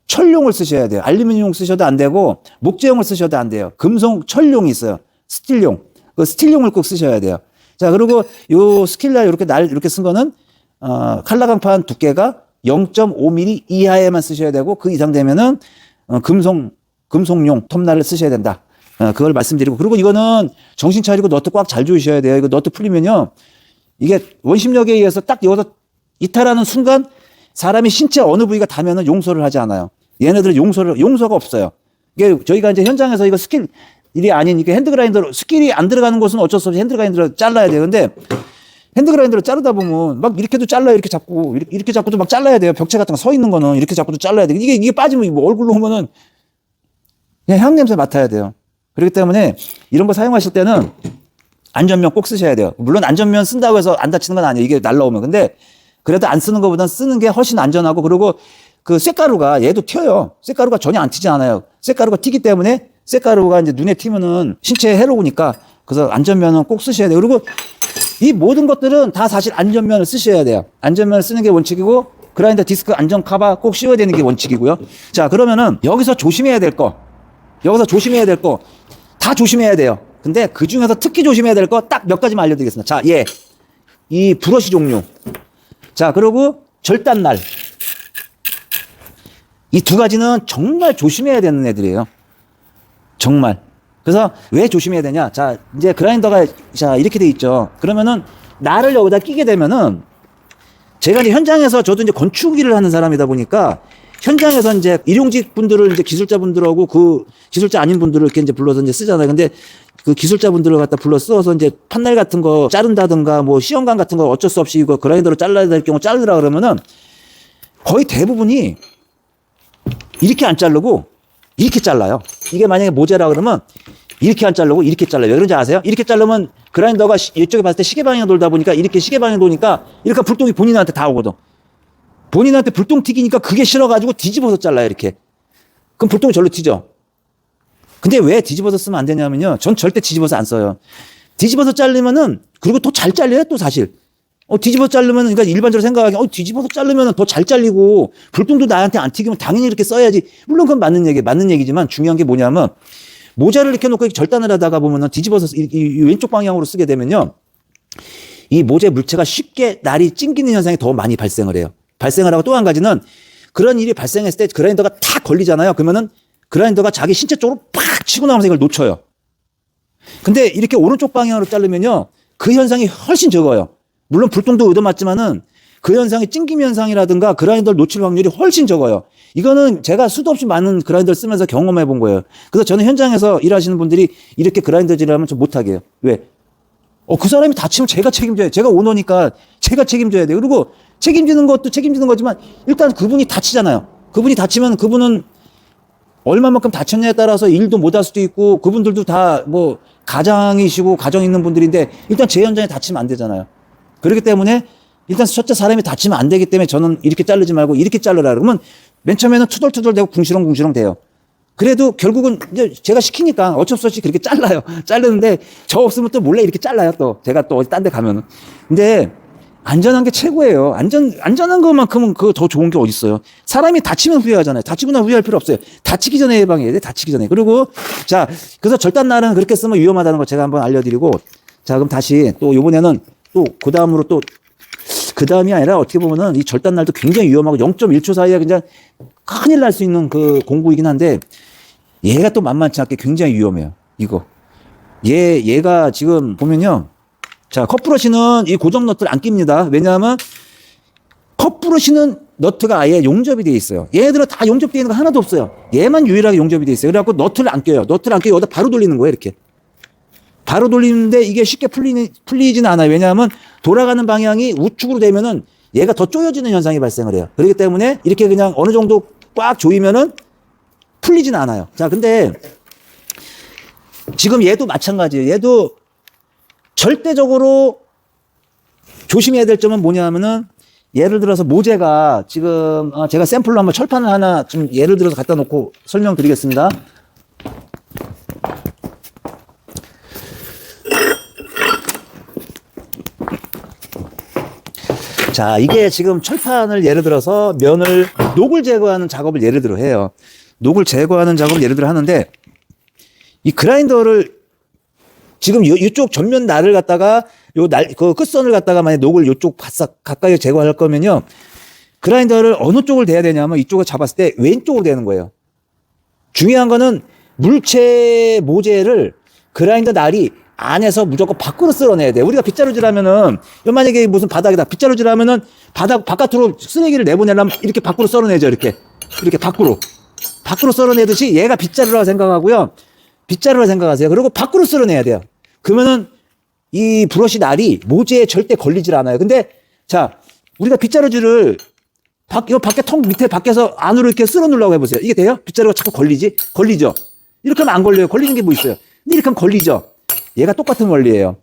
철용을 쓰셔야 돼요. 알루미늄 쓰셔도 안 되고 목재용을 쓰셔도 안 돼요. 금속 철용이 있어요. 스틸용. 그 스틸용을 꼭 쓰셔야 돼요. 자, 그리고 요 스킬날 이렇게 날 이렇게 쓴 거는 칼라 강판 두께가 0.5mm 이하에만 쓰셔야 되고 그 이상 되면은 금속용 톱날을 쓰셔야 된다. 그걸 말씀드리고. 그리고 이거는 정신 차리고 너트 꽉 잘 조이셔야 돼요. 이거 너트 풀리면요, 이게 원심력에 의해서 딱 여기서 이탈하는 순간 사람이 신체 어느 부위가 닿으면은 용서를 하지 않아요. 얘네들은 용서가 없어요. 이게 저희가 이제 현장에서 이거 스킬 일이 아니니까 핸드그라인더로 스킬이 안 들어가는 곳은 어쩔 수 없이 핸드그라인더로 잘라야 돼요. 근데 핸드그라인더로 자르다 보면 막 이렇게도 잘라요. 이렇게 잡고 이렇게 잡고도 막 잘라야 돼요. 벽체 같은 거 서 있는 거는 이렇게 잡고도 잘라야 돼. 이게 빠지면 뭐 얼굴로 오면은 그냥 향 냄새 맡아야 돼요. 그렇기 때문에 이런 거 사용하실 때는 안전면 꼭 쓰셔야 돼요. 물론 안전면 쓴다고 해서 안 다치는 건 아니에요. 이게 날라오면. 근데 그래도 안 쓰는 것보다는 쓰는 게 훨씬 안전하고, 그리고 그 쇳가루가 얘도 튀어요. 쇳가루가 전혀 안 튀지 않아요. 쇳가루가 튀기 때문에 쇳가루가 이제 눈에 튀면은 신체에 해로우니까 그래서 안전면은 꼭 쓰셔야 돼요. 그리고 이 모든 것들은 다 사실 안전면을 쓰셔야 돼요. 안전면을 쓰는 게 원칙이고 그라인더 디스크 안전 카바 꼭 씌워야 되는 게 원칙이고요. 자, 그러면은 여기서 조심해야 될 거 다 조심해야 돼요. 근데 그 중에서 특히 조심해야 될 거 딱 몇 가지만 알려드리겠습니다. 자, 이 브러쉬 종류. 자, 그리고 절단날. 이 두 가지는 정말 조심해야 되는 애들이에요. 정말. 그래서 왜 조심해야 되냐? 자, 이제 그라인더가 자 이렇게 돼 있죠. 그러면은 날을 여기다 끼게 되면은 제가 이제 현장에서 저도 이제 건축 일을 하는 사람이다 보니까 현장에서 이제 일용직 분들을 이제 기술자분들하고 그 기술자 아닌 분들을 이렇게 이제 불러서 이제 쓰잖아요. 근데 그 기술자분들을 갖다 불러 써서 이제 판넬 같은 거 자른다든가 뭐 시험관 같은 거 어쩔 수 없이 이거 그라인더로 잘라야 될 경우 자르라 그러면은 거의 대부분이 이렇게 안 자르고 이렇게 잘라요. 이게 만약에 모재라 그러면 이렇게 안 자르고 이렇게 잘라요. 왜 그런지 아세요? 이렇게 자르면 그라인더가 이쪽에 봤을 때 시계 방향 돌다 보니까 이렇게 시계 방향 도니까 이렇게 불똥이 본인한테 다 오거든. 본인한테 불똥 튀기니까 그게 싫어가지고 뒤집어서 잘라요, 이렇게. 그럼 불똥이 절로 튀죠. 근데 왜 뒤집어서 쓰면 안 되냐면요. 전 절대 뒤집어서 안 써요. 뒤집어서 자르면은, 그리고 또 잘 잘려요, 또 사실. 뒤집어서 자르면, 그러니까 일반적으로 생각하기, 뒤집어서 자르면 더 잘 잘리고, 불똥도 나한테 안 튀기면 당연히 이렇게 써야지. 물론 그건 맞는 얘기지만 중요한 게 뭐냐면, 모자를 이렇게 놓고 절단을 하다가 보면은 뒤집어서 이 왼쪽 방향으로 쓰게 되면요. 이 모재 물체가 쉽게 날이 찡기는 현상이 더 많이 발생을 해요. 발생을 하고 또 한 가지는 그런 일이 발생했을 때 그라인더가 탁 걸리잖아요. 그러면은 그라인더가 자기 신체 쪽으로 팍 치고 나가면서 이걸 놓쳐요. 근데 이렇게 오른쪽 방향으로 자르면요. 그 현상이 훨씬 적어요. 물론 불똥도 얻어맞지만은 그 현상이 찡김 현상이라든가 그라인더를 놓칠 확률이 훨씬 적어요. 이거는 제가 수도 없이 많은 그라인더를 쓰면서 경험해 본 거예요. 그래서 저는 현장에서 일하시는 분들이 이렇게 그라인더질을 하면 좀 못하게 해요. 왜? 그 사람이 다치면 제가 책임져야 돼요. 제가 오너니까 제가 책임져야 돼요. 그리고 책임지는 것도 책임지는 거지만 일단 그분이 다치잖아요. 그분이 다치면 그분은 얼마만큼 다쳤냐에 따라서 일도 못 할 수도 있고 그분들도 다 뭐 가장이시고 가정 있는 분들인데 일단 제 현장에 다치면 안 되잖아요. 그렇기 때문에 일단 첫째 사람이 다치면 안 되기 때문에 저는 이렇게 자르지 말고 이렇게 자르라 그러면 맨 처음에는 투덜투덜대고 궁시렁궁시렁 돼요. 그래도 결국은 이제 제가 시키니까 어쩔 수 없이 그렇게 잘라요. 자르는데 저 없으면 또 몰래 이렇게 잘라요. 또 제가 또 어디 딴 데 가면은. 근데 안전한 게 최고예요. 안전한 것만큼은 그거 더 좋은 게 어디 있어요. 사람이 다치면 후회하잖아요. 다치고 나 후회할 필요 없어요. 다치기 전에 예방해야 돼. 다치기 전에. 그리고 자, 그래서 절단날은 그렇게 쓰면 위험하다는 거 제가 한번 알려드리고 자, 그럼 다시 또 이번에는 또 그 다음으로 또 그 다음이 아니라 어떻게 보면은 이 절단날도 굉장히 위험하고 0.1초 사이에 그냥 큰일 날 수 있는 그 공구이긴 한데 얘가 또 만만치 않게 굉장히 위험해요. 이거. 얘가 지금 보면요. 자, 컵브러쉬는 이 고정 너트를 안 낍니다. 왜냐하면 컵브러쉬는 너트가 아예 용접이 되어 있어요. 얘네들은 다 용접되어 있는 거 하나도 없어요. 얘만 유일하게 용접이 되어 있어요. 그래갖고 너트를 안 껴요. 너트를 안 끼고 여기다 바로 돌리는 거예요. 이렇게. 바로 돌리는데 이게 쉽게 풀리지는 않아요. 왜냐하면 돌아가는 방향이 우측으로 되면은 얘가 더 쪼여지는 현상이 발생을 해요. 그렇기 때문에 이렇게 그냥 어느 정도 꽉 조이면은 풀리지는 않아요. 자, 근데 지금 얘도 마찬가지예요. 얘도 절대적으로 조심해야 될 점은 뭐냐면은 예를 들어서 모재가 지금 제가 샘플로 한번 철판을 하나 좀 예를 들어서 갖다 놓고 설명드리겠습니다. 자, 이게 지금 철판을 예를 들어서 녹을 제거하는 작업을 예를 들어 해요. 녹을 제거하는 작업을 예를 들어 하는데 이 그라인더를 지금 이쪽 전면 날을 갖다가 그 끝선을 갖다가 만약 녹을 이쪽 바싹 가까이 제거할 거면요. 그라인더를 어느 쪽을 대야 되냐면 이쪽을 잡았을 때 왼쪽으로 대는 거예요. 중요한 거는 물체 모재를 그라인더 날이 안에서 무조건 밖으로 쓸어내야 돼. 우리가 빗자루질 하면은, 만약에 무슨 바닥이다. 빗자루질 하면은 바깥으로 쓰레기를 내보내려면 이렇게 밖으로 썰어내죠. 이렇게 밖으로 썰어내듯이 얘가 빗자루라고 생각하고요. 빗자루라고 생각하세요. 그리고 밖으로 쓸어내야 돼요. 그러면은 이 브러쉬 날이 모재에 절대 걸리질 않아요. 근데 자, 우리가 빗자루질을 이 밖에 통 밑에 밖에서 안으로 이렇게 쓸어 놓으려고 해보세요. 이게 돼요? 빗자루가 자꾸 걸리죠? 이렇게 하면 안 걸려요. 걸리는 게 뭐 있어요? 근데 이렇게 하면 걸리죠? 얘가 똑같은 원리예요.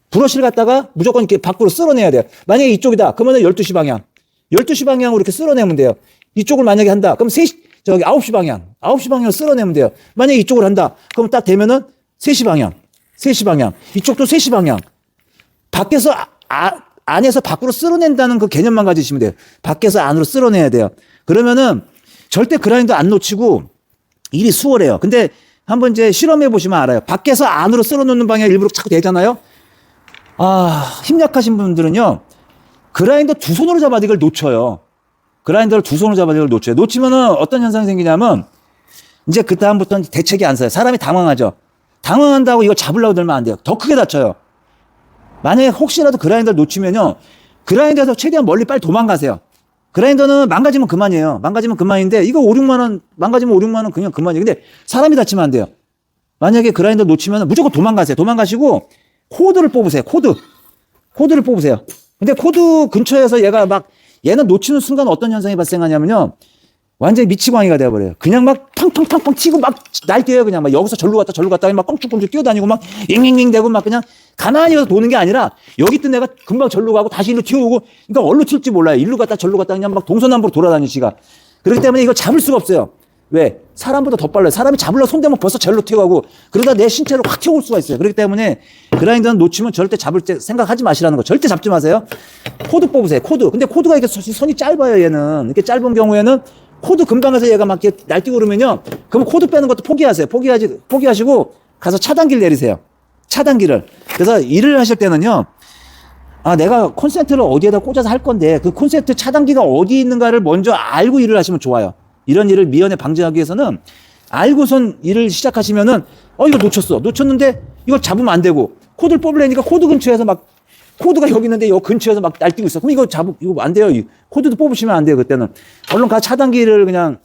브러쉬를 갖다가 무조건 이렇게 밖으로 쓸어내야 돼요. 만약에 이쪽이다. 그러면 12시 방향. 12시 방향으로 이렇게 쓸어내면 돼요. 이쪽을 만약에 한다. 그럼 9시 방향. 9시 방향으로 쓸어내면 돼요. 만약에 이쪽을 한다. 그럼 딱 되면은 3시 방향. 3시 방향. 이쪽도 3시 방향. 밖에서, 안에서 밖으로 쓸어낸다는 그 개념만 가지시면 돼요. 밖에서 안으로 쓸어내야 돼요. 그러면은 절대 그라인더 안 놓치고 일이 수월해요. 근데 한번 이제 실험해 보시면 알아요. 밖에서 안으로 쓸어놓는 방향 일부러 자꾸 되잖아요. 힘 약하신 분들은요, 그라인더 두 손으로 잡아도 이걸 놓쳐요. 그라인더를 두 손으로 잡아도 이걸 놓쳐요. 놓치면은 어떤 현상이 생기냐면, 이제 그다음부터는 대책이 안 서요. 사람이 당황하죠. 당황한다고 이거 잡으려고 들면 안 돼요. 더 크게 다쳐요. 만약에 혹시라도 그라인더를 놓치면요, 그라인더에서 최대한 멀리 빨리 도망가세요. 그라인더는 망가지면 그만이에요. 망가지면 그만인데, 이거 5, 6만 원, 망가지면 5, 6만 원 그냥 그만이에요. 근데 사람이 다치면 안 돼요. 만약에 그라인더 놓치면 무조건 도망가세요. 도망가시고, 코드를 뽑으세요. 코드를 뽑으세요. 근데 코드 근처에서 얘는 놓치는 순간 어떤 현상이 발생하냐면요. 완전히 미치광이가 돼버려요. 그냥 막 팡팡팡팡 치고 막 날뛰어요. 그냥 막 여기서 절로 갔다 막 껑충껑충 뛰어다니고 막 잉잉잉 대고 막 그냥 가만히 도는 게 아니라 여기 있던 애가 금방 절로 가고 다시 일로 튀어오고 그러니까 어디로 튈지 몰라요. 일로 갔다 절로 갔다 그냥 막 동서남북으로 돌아다니시가. 그렇기 때문에 이걸 잡을 수가 없어요. 왜? 사람보다 더 빨라요. 사람이 잡으려고 손대면 벌써 절로 튀어가고 그러다 내 신체를 확 튀어올 수가 있어요. 그렇기 때문에 그라인더는 놓치면 절대 잡을 때 생각하지 마시라는 거. 절대 잡지 마세요. 코드 뽑으세요. 코드. 근데 코드가 이렇게 선이 짧아요. 얘는. 이렇게 짧은 경우에는 코드 금방 해서 얘가 막 이렇게 날뛰고 그러면요. 그럼 코드 빼는 것도 포기하세요. 포기하시고 가서 차단기를 내리세요. 차단기를. 그래서 일을 하실 때는요. 아, 내가 콘센트를 어디에다 꽂아서 할 건데 그 콘센트 차단기가 어디 있는가를 먼저 알고 일을 하시면 좋아요. 이런 일을 미연에 방지하기 위해서는 알고선 일을 시작하시면은 이거 놓쳤는데 이걸 잡으면 안 되고 코드를 뽑으려니까 코드 근처에서 막 코드가 여기 있는데 여 근처에서 막 날뛰고 있어. 그럼 이거 안 돼요. 코드도 뽑으시면 안 돼요. 그때는 얼른 가서 차단기를 그냥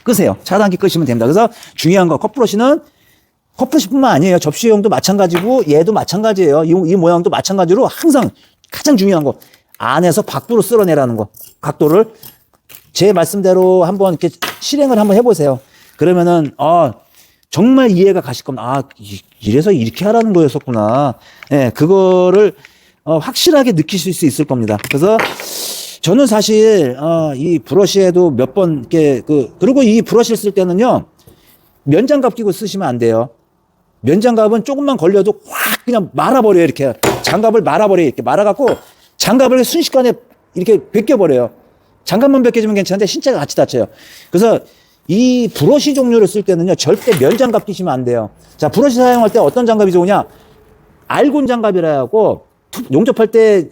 끄세요. 차단기 끄시면 됩니다. 그래서 중요한 거 컵브러시뿐만 아니에요. 접시용도 마찬가지고 얘도 마찬가지예요. 이 모양도 마찬가지로 항상 가장 중요한 거 안에서 밖으로 쓸어내라는 거. 각도를 제 말씀대로 한번 이렇게 실행을 한번 해보세요. 그러면은 정말 이해가 가실 겁니다. 이래서 이렇게 하라는 거였었구나. 예, 그거를 확실하게 느끼실 수 있을 겁니다. 그래서 저는 사실 이 브러쉬에도 몇 번 이렇게 그리고 이 브러쉬를 쓸 때는요 면장갑 끼고 쓰시면 안 돼요. 면장갑은 조금만 걸려도 확 그냥 말아버려요. 이렇게 장갑을 말아버려요. 이렇게 말아갖고 장갑을 순식간에 이렇게 벗겨버려요. 장갑만 벗겨지면 괜찮은데 신체가 같이 다쳐요. 그래서 이 브러쉬 종류를 쓸 때는요 절대 면장갑 끼시면 안 돼요. 자, 브러쉬 사용할 때 어떤 장갑이 좋으냐? 알곤 장갑이라 하고 용접할 때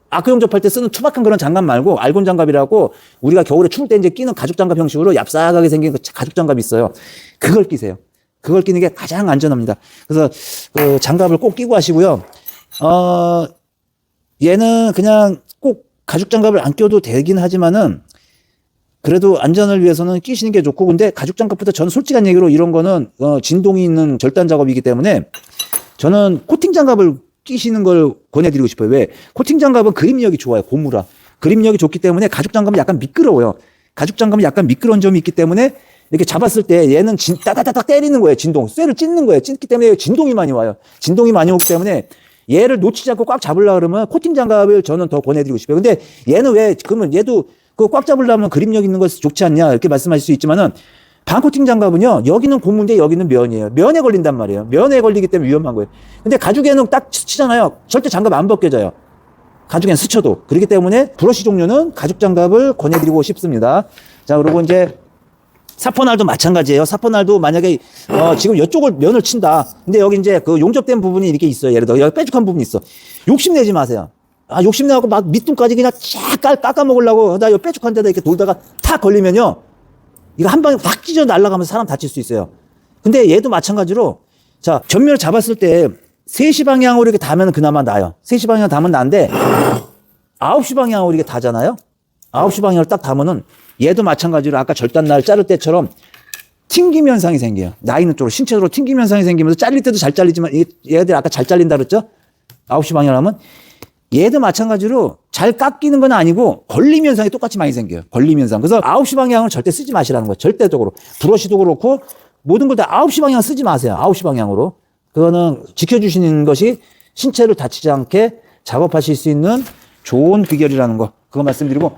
아크 용접할 때 쓰는 투박한 그런 장갑 말고 알곤 장갑이라고 우리가 겨울에 추울 때 이제 끼는 가죽 장갑 형식으로 얍삭하게 생긴 그 가죽 장갑이 있어요. 그걸 끼세요. 그걸 끼는 게 가장 안전합니다. 그래서 그 장갑을 꼭 끼고 하시고요. 얘는 그냥 꼭 가죽 장갑을 안 껴도 되긴 하지만은 그래도 안전을 위해서는 끼시는 게 좋고, 근데 가죽 장갑보다 저는 솔직한 얘기로 이런 거는 진동이 있는 절단 작업이기 때문에 저는 코팅 장갑을 끼시는 걸 권해드리고 싶어요. 왜? 코팅 장갑은 그립력이 좋아요. 고무라. 그립력이 좋기 때문에 가죽 장갑은 약간 미끄러워요. 가죽 장갑은 약간 미끄러운 점이 있기 때문에 이렇게 잡았을 때 얘는 따다다닥 때리는 거예요. 진동. 쇠를 찢는 거예요. 찢기 때문에 진동이 많이 와요. 진동이 많이 오기 때문에 얘를 놓치지 않고 꽉 잡으려고 그러면 코팅 장갑을 저는 더 권해드리고 싶어요. 근데 얘는 왜, 그러면 얘도 그거 꽉 잡으려면 그립력 있는 것이 좋지 않냐 이렇게 말씀하실 수 있지만은 반코팅 장갑은요 여기는 고무인데 여기는 면이에요. 면에 걸린단 말이에요. 면에 걸리기 때문에 위험한 거예요. 근데 가죽에는 딱 치잖아요. 절대 장갑 안 벗겨져요. 가죽엔 스쳐도. 그렇기 때문에 브러쉬 종류는 가죽 장갑을 권해드리고 싶습니다. 자, 그리고 이제 사포날도 마찬가지예요. 사포날도 만약에 지금 이쪽을 면을 친다. 근데 여기 이제 그 용접된 부분이 이렇게 있어요. 예를 들어 여기 뾰족한 부분이 있어. 욕심내지 마세요. 욕심내갖고 막 밑둥까지 그냥 쫙 깎아 먹으려고 나 이 뾰족한 데다 이렇게 돌다가 탁 걸리면요. 이거 한 방에 확 찢어 날아가면서 사람 다칠 수 있어요. 근데 얘도 마찬가지로 자, 전면을 잡았을 때 3시 방향으로 이렇게 닿으면 그나마 나아요. 3시 방향으로 닿으면 나은데 9시 방향으로 이렇게 닿잖아요. 9시 방향으로 딱 닿으면은 얘도 마찬가지로 아까 절단날 자를 때처럼 튕김 현상이 생겨요. 나 있는 쪽으로 신체적으로 튕김 현상이 생기면서 잘릴 때도 잘 잘리지만 얘들 아까 잘 잘린다 그랬죠? 9시 방향으로 하면 얘도 마찬가지로 잘 깎이는 건 아니고 걸림 현상이 똑같이 많이 생겨요. 걸림 현상. 그래서 9시 방향을 절대 쓰지 마시라는 거예요. 절대적으로. 브러쉬도 그렇고 모든 걸 다 9시 방향 쓰지 마세요. 9시 방향으로. 그거는 지켜주시는 것이 신체를 다치지 않게 작업하실 수 있는 좋은 비결이라는 거. 그거 말씀드리고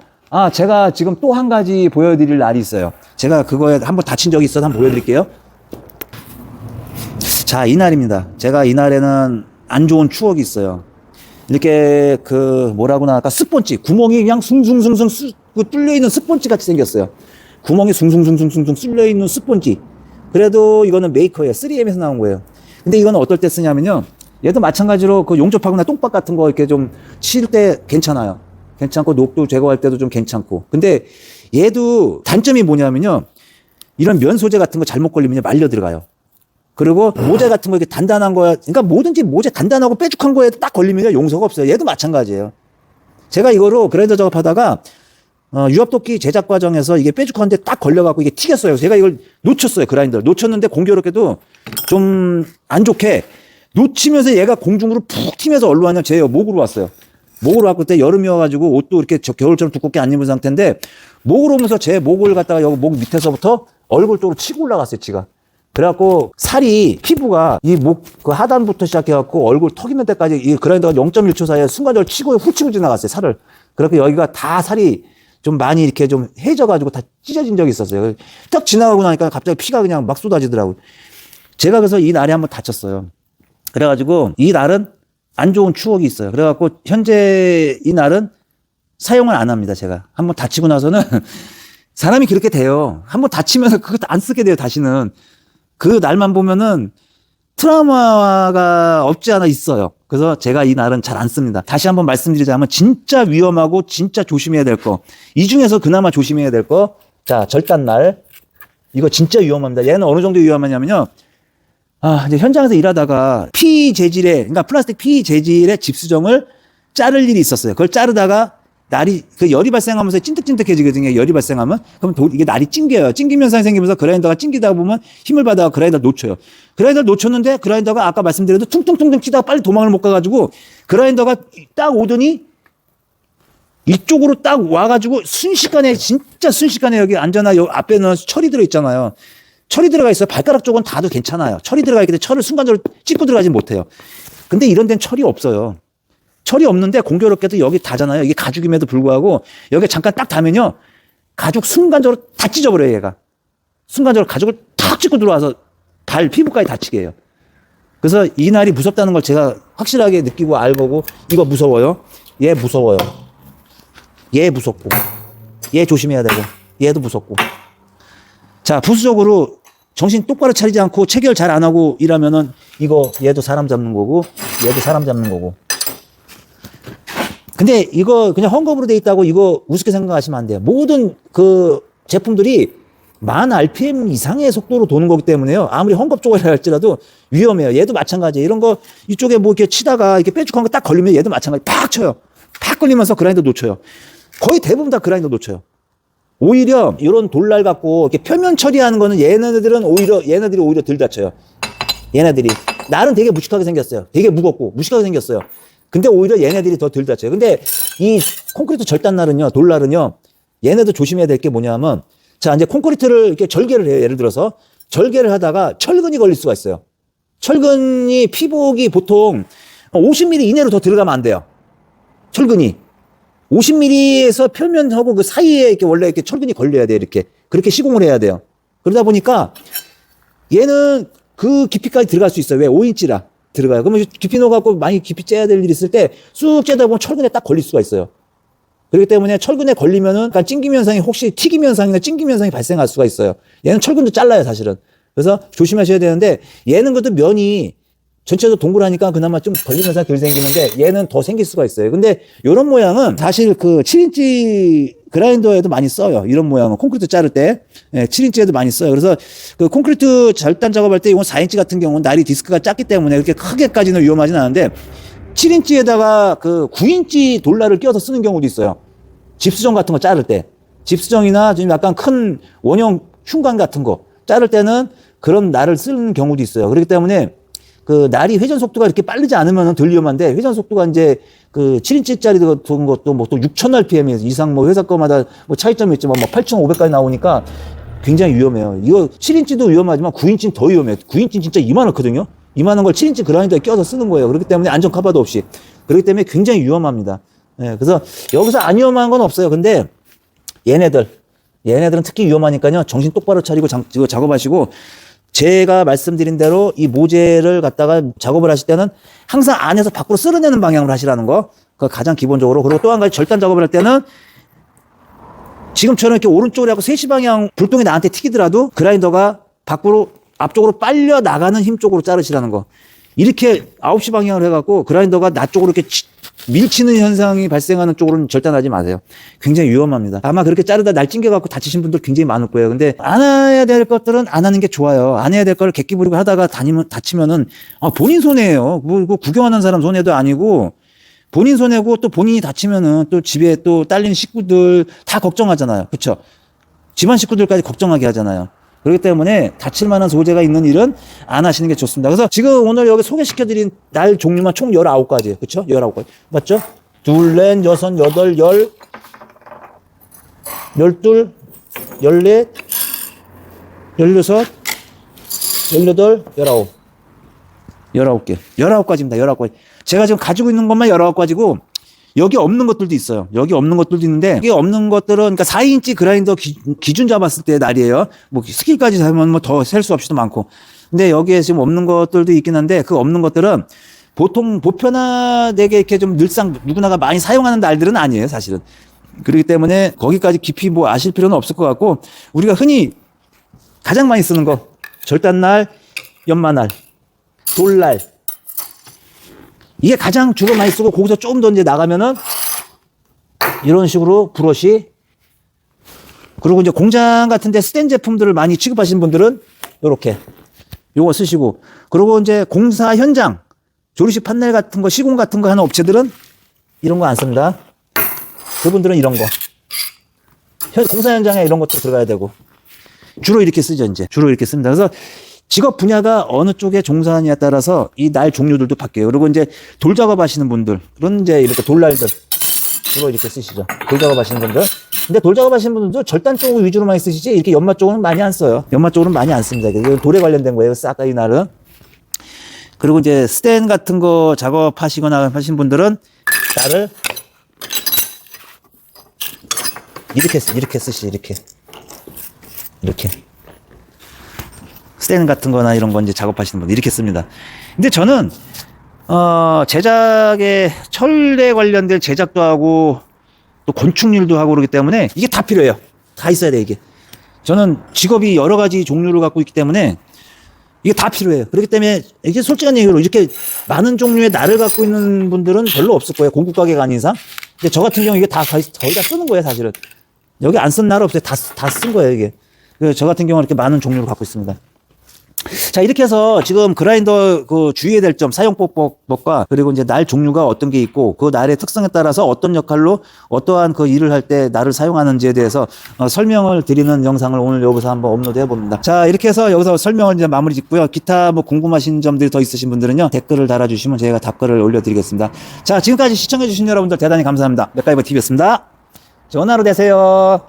제가 지금 또 한 가지 보여드릴 날이 있어요. 제가 그거에 한번 다친 적이 있어서 한번 보여드릴게요. 자, 이날입니다. 제가 이날에는 안 좋은 추억이 있어요. 이렇게 뭐라고나 할까 스펀지 구멍이 그냥 숭숭숭숭 뚫려 있는 스펀지 같이 생겼어요. 구멍이 숭숭숭숭숭 뚫려 있는 스펀지. 그래도 이거는 메이커예요. 3M에서 나온 거예요. 근데 이거는 어떨 때 쓰냐면요. 얘도 마찬가지로 그 용접하거나 똥박 같은 거 이렇게 좀 칠 때 괜찮아요. 괜찮고 녹도 제거할 때도 좀 괜찮고. 근데 얘도 단점이 뭐냐면요. 이런 면 소재 같은 거 잘못 걸리면 말려 들어가요. 그리고 모재 같은 거 이렇게 단단한 거야. 그러니까 뭐든지 모재 단단하고 뾰족한 거에 딱 걸리면 용서가 없어요. 얘도 마찬가지예요. 제가 이거로 그라인더 작업하다가 유압도끼 제작 과정에서 이게 뾰족한데 딱 걸려갖고 이게 튀겼어요. 제가 이걸 놓쳤어요. 그라인더를 놓쳤는데 공교롭게도 좀 안 좋게 놓치면서 얘가 공중으로 푹 튀면서 어디로 왔냐 제 목으로 왔어요. 목으로 갖고 그때 여름이어가지고 옷도 이렇게 겨울처럼 두껍게 안 입은 상태인데 목으로 오면서 제 목을 갖다가 여기 목 밑에서부터 얼굴 쪽으로 치고 올라갔어요, 지가. 그래갖고 살이 피부가 이 목 그 하단부터 시작해갖고 얼굴 턱 있는 데까지 이 그라인더가 0.1초 사이에 순간적으로 치고 훌치고 지나갔어요, 살을. 그래갖고 여기가 다 살이 좀 많이 이렇게 좀 해져가지고 다 찢어진 적이 있었어요. 딱 지나가고 나니까 갑자기 피가 그냥 막 쏟아지더라고요. 제가 그래서 이 날에 한번 다쳤어요. 그래가지고 이 날은 안 좋은 추억이 있어요. 그래갖고 현재 이 날은 사용을 안 합니다, 제가. 한번 다치고 나서는 사람이 그렇게 돼요. 한번 다치면 그것도 안 쓰게 돼요, 다시는. 그 날만 보면은 트라우마가 없지 않아 있어요. 그래서 제가 이 날은 잘 안 씁니다. 다시 한번 말씀드리자면 진짜 위험하고 진짜 조심해야 될 거. 이 중에서 그나마 조심해야 될 거. 자, 절단날. 이거 진짜 위험합니다. 얘는 어느 정도 위험하냐면요. 이제 현장에서 일하다가 피 재질의, 그러니까 플라스틱 피 재질의 집수정을 자를 일이 있었어요. 그걸 자르다가 날이, 그 열이 발생하면서 찐득찐득해지거든요. 열이 발생하면. 그럼 이게 날이 찡겨요. 찡김 현상이 생기면서 그라인더가 찡기다 보면 힘을 받아가 그라인더 놓쳐요. 그라인더를 놓쳤는데 그라인더가 아까 말씀드려도 퉁퉁퉁퉁 치다가 빨리 도망을 못 가가지고 그라인더가 딱 오더니 이쪽으로 딱 와가지고 순식간에, 진짜 순식간에 여기 안전하, 여기 앞에는 철이 들어있잖아요. 철이 들어가 있어요. 발가락 쪽은 닿아도 괜찮아요. 철이 들어가 있기 때문에 철을 순간적으로 찝고 들어가지 못해요. 근데 이런 데는 철이 없어요. 철이 없는데 공교롭게도 여기 닿잖아요. 이게 가죽임에도 불구하고 여기 잠깐 딱 닿으면요. 가죽 순간적으로 다 찢어버려요, 얘가. 순간적으로 가죽을 탁 찢고 들어와서 발, 피부까지 다치게 해요. 그래서 이 날이 무섭다는 걸 제가 확실하게 느끼고 알고 이거 무서워요. 얘 무서워요. 얘 무섭고. 얘 조심해야 되고. 얘도 무섭고. 자, 부수적으로 정신 똑바로 차리지 않고 체결 잘 안 하고 일하면은 이거 얘도 사람 잡는 거고 얘도 사람 잡는 거고. 근데 이거 그냥 헝겊으로 돼 있다고 이거 우습게 생각하시면 안 돼요. 모든 그 제품들이 1000rpm 이상의 속도로 도는 거기 때문에요. 아무리 헝겊 쪽이라 할지라도 위험해요. 얘도 마찬가지예요. 이런 거 이쪽에 뭐 이렇게 치다가 이렇게 뾰족한 거 딱 걸리면 얘도 마찬가지. 팍 쳐요. 팍 걸리면서 그라인더 놓쳐요. 거의 대부분 다 그라인더 놓쳐요. 오히려 이런 돌날 갖고 이렇게 표면 처리하는 거는 얘네들이 오히려 덜 다쳐요. 얘네들이. 날은 되게 묵직하게 생겼어요. 되게 무겁고 무식하게 생겼어요. 근데 오히려 얘네들이 더 덜 다쳐요. 근데 이 콘크리트 절단날은요, 돌날은요, 얘네도 조심해야 될 게 뭐냐면, 자, 이제 콘크리트를 이렇게 절개를 해요. 예를 들어서 절개를 하다가 철근이 걸릴 수가 있어요. 철근이 피복이 보통 50mm 이내로 더 들어가면 안 돼요. 철근이. 50mm에서 표면하고 그 사이에 이렇게 원래 이렇게 철근이 걸려야 돼요. 이렇게. 그렇게 시공을 해야 돼요. 그러다 보니까 얘는 그 깊이까지 들어갈 수 있어요. 왜? 5인치라 들어가요. 그러면 깊이 넣어갖고 많이 깊이 째야 될 일이 있을 때 쑥 째다 보면 철근에 딱 걸릴 수가 있어요. 그렇기 때문에 철근에 걸리면은 약간 찡김 현상이 혹시 튀김 현상이나 찡김 현상이 발생할 수가 있어요. 얘는 철근도 잘라요, 사실은. 그래서 조심하셔야 되는데 얘는 그래도 면이 전체적으로 동그라니까 그나마 좀 걸리는 현상이 덜 생기는데 얘는 더 생길 수가 있어요. 근데 이런 모양은 사실 그 7인치 그라인더에도 많이 써요. 이런 모양은 콘크리트 자를 때 7인치에도 많이 써요. 그래서 그 콘크리트 절단 작업할 때 이건 4인치 같은 경우는 날이 디스크가 작기 때문에 그렇게 크게까지는 위험하진 않은데 7인치에다가 그 9인치 돌날을 끼워서 쓰는 경우도 있어요. 집수정 같은 거 자를 때. 집수정이나 좀 약간 큰 원형 흉관 같은 거 자를 때는 그런 날을 쓰는 경우도 있어요. 그렇기 때문에 그 날이 회전 속도가 이렇게 빠르지 않으면 덜 위험한데 회전 속도가 이제 그 7인치짜리 같은 것도 뭐 또 6000rpm 이상 뭐 회사 거마다 뭐 차이점이 있지만 뭐 8500까지 나오니까 굉장히 위험해요. 이거 7인치도 위험하지만 9인치는 더 위험해요. 9인치는 진짜 이만하거든요. 이만한 걸 7인치 그라인더에 껴서 쓰는 거예요. 그렇기 때문에 안전 커버도 없이. 그렇기 때문에 굉장히 위험합니다. 그래서 여기서 안 위험한 건 없어요. 근데 얘네들은 특히 위험하니까요. 정신 똑바로 차리고 작업하시고 제가 말씀드린 대로 이 모재를 갖다가 작업을 하실 때는 항상 안에서 밖으로 쓸어내는 방향으로 하시라는 거. 그거 가장 기본적으로. 그리고 또 한 가지 절단 작업을 할 때는 지금처럼 이렇게 오른쪽으로 하고 3시 방향 불똥이 나한테 튀기더라도 그라인더가 밖으로 앞쪽으로 빨려 나가는 힘 쪽으로 자르시라는 거. 이렇게 9시 방향으로 해갖고 그라인더가 나 쪽으로 이렇게 밀치는 현상이 발생하는 쪽으로는 절단하지 마세요. 굉장히 위험합니다. 아마 그렇게 자르다 날 찡겨갖고 다치신 분들 굉장히 많을 거예요. 근데 안 해야 될 것들은 안 하는 게 좋아요. 안 해야 될 거를 객기 부리고 하다가 다치면은 본인 손해예요. 뭐 구경하는 사람 손해도 아니고 본인 손해고 또 본인이 다치면은 또 집에 또 딸린 식구들 다 걱정하잖아요. 그렇죠? 집안 식구들까지 걱정하게 하잖아요. 그렇기 때문에 다칠 만한 소재가 있는 일은 안 하시는 게 좋습니다. 그래서 지금 오늘 여기 소개시켜드린 날 종류만 총 19가지. 그렇죠? 19가지. 맞죠? 둘, 넷, 여섯, 여덟, 열, 열둘, 열넷, 열여섯, 열여덟, 열아홉. 19개. 19가지입니다. 19가지. 제가 지금 가지고 있는 것만 19가지고, 여기 없는 것들도 있어요. 여기 없는 것들도 있는데, 여기 없는 것들은, 그러니까 4인치 그라인더 기준 잡았을 때 날이에요. 뭐, 스킬까지 잡으면 뭐 더 셀 수 없이도 많고. 근데 여기에 지금 없는 것들도 있긴 한데, 그 없는 것들은 보통 보편화되게 이렇게 좀 늘상 누구나가 많이 사용하는 날들은 아니에요, 사실은. 그렇기 때문에 거기까지 깊이 뭐 아실 필요는 없을 것 같고, 우리가 흔히 가장 많이 쓰는 거, 절단날, 연마날, 돌날. 이게 가장 주로 많이 쓰고, 거기서 조금 더 이제 나가면은, 이런 식으로 브러쉬. 그리고 이제 공장 같은데 스텐 제품들을 많이 취급하시는 분들은, 요렇게. 요거 쓰시고. 그리고 이제 공사 현장, 조립식 판넬 같은 거, 시공 같은 거 하는 업체들은 이런 거 안 씁니다. 그분들은 이런 거. 공사 현장에 이런 것도 들어가야 되고. 주로 이렇게 쓰죠, 이제. 주로 이렇게 씁니다. 그래서 직업 분야가 어느 쪽에 종사하느냐에 따라서 이 날 종류들도 바뀌어요. 그리고 이제 돌 작업하시는 분들, 그런 이제 이렇게 돌날들 주로 이렇게 쓰시죠. 돌 작업하시는 분들. 근데 돌 작업하시는 분들도 절단 쪽 위주로 많이 쓰시지 이렇게 연마 쪽은 많이 안 써요. 연마 쪽은 많이 안 씁니다. 이게 돌에 관련된 거예요. 싹 다 이 날은. 그리고 이제 스텐 같은 거 작업하시거나 하신 분들은 날을 이렇게 쓰시죠. 이렇게. 스텐 같은 거나 이런 거 이제 작업하시는 분들 이렇게 씁니다. 근데 저는, 제작에, 철에 관련된 제작도 하고, 또 건축일도 하고 그러기 때문에 이게 다 필요해요. 다 있어야 돼, 이게. 저는 직업이 여러 가지 종류를 갖고 있기 때문에 이게 다 필요해요. 그렇기 때문에 이게 솔직한 얘기로 이렇게 많은 종류의 날을 갖고 있는 분들은 별로 없을 거예요. 공급 가게가 아닌 이상. 근데 저 같은 경우 이게 다 거의 다 쓰는 거예요, 사실은. 여기 안 쓴 날 없어요. 다 쓴 거예요, 이게. 그래서 저 같은 경우는 이렇게 많은 종류를 갖고 있습니다. 자, 이렇게 해서 지금 그라인더 그 주의해야 될 점, 사용법과 그리고 이제 날 종류가 어떤 게 있고 그 날의 특성에 따라서 어떤 역할로 어떠한 그 일을 할 때 날을 사용하는지에 대해서 설명을 드리는 영상을 오늘 여기서 한번 업로드해 봅니다. 자, 이렇게 해서 여기서 설명을 이제 마무리 짓고요. 기타 뭐 궁금하신 점들이 더 있으신 분들은요, 댓글을 달아주시면 저희가 답글을 올려드리겠습니다. 자, 지금까지 시청해주신 여러분들 대단히 감사합니다. 맥가이버 TV였습니다. 좋은 하루 되세요.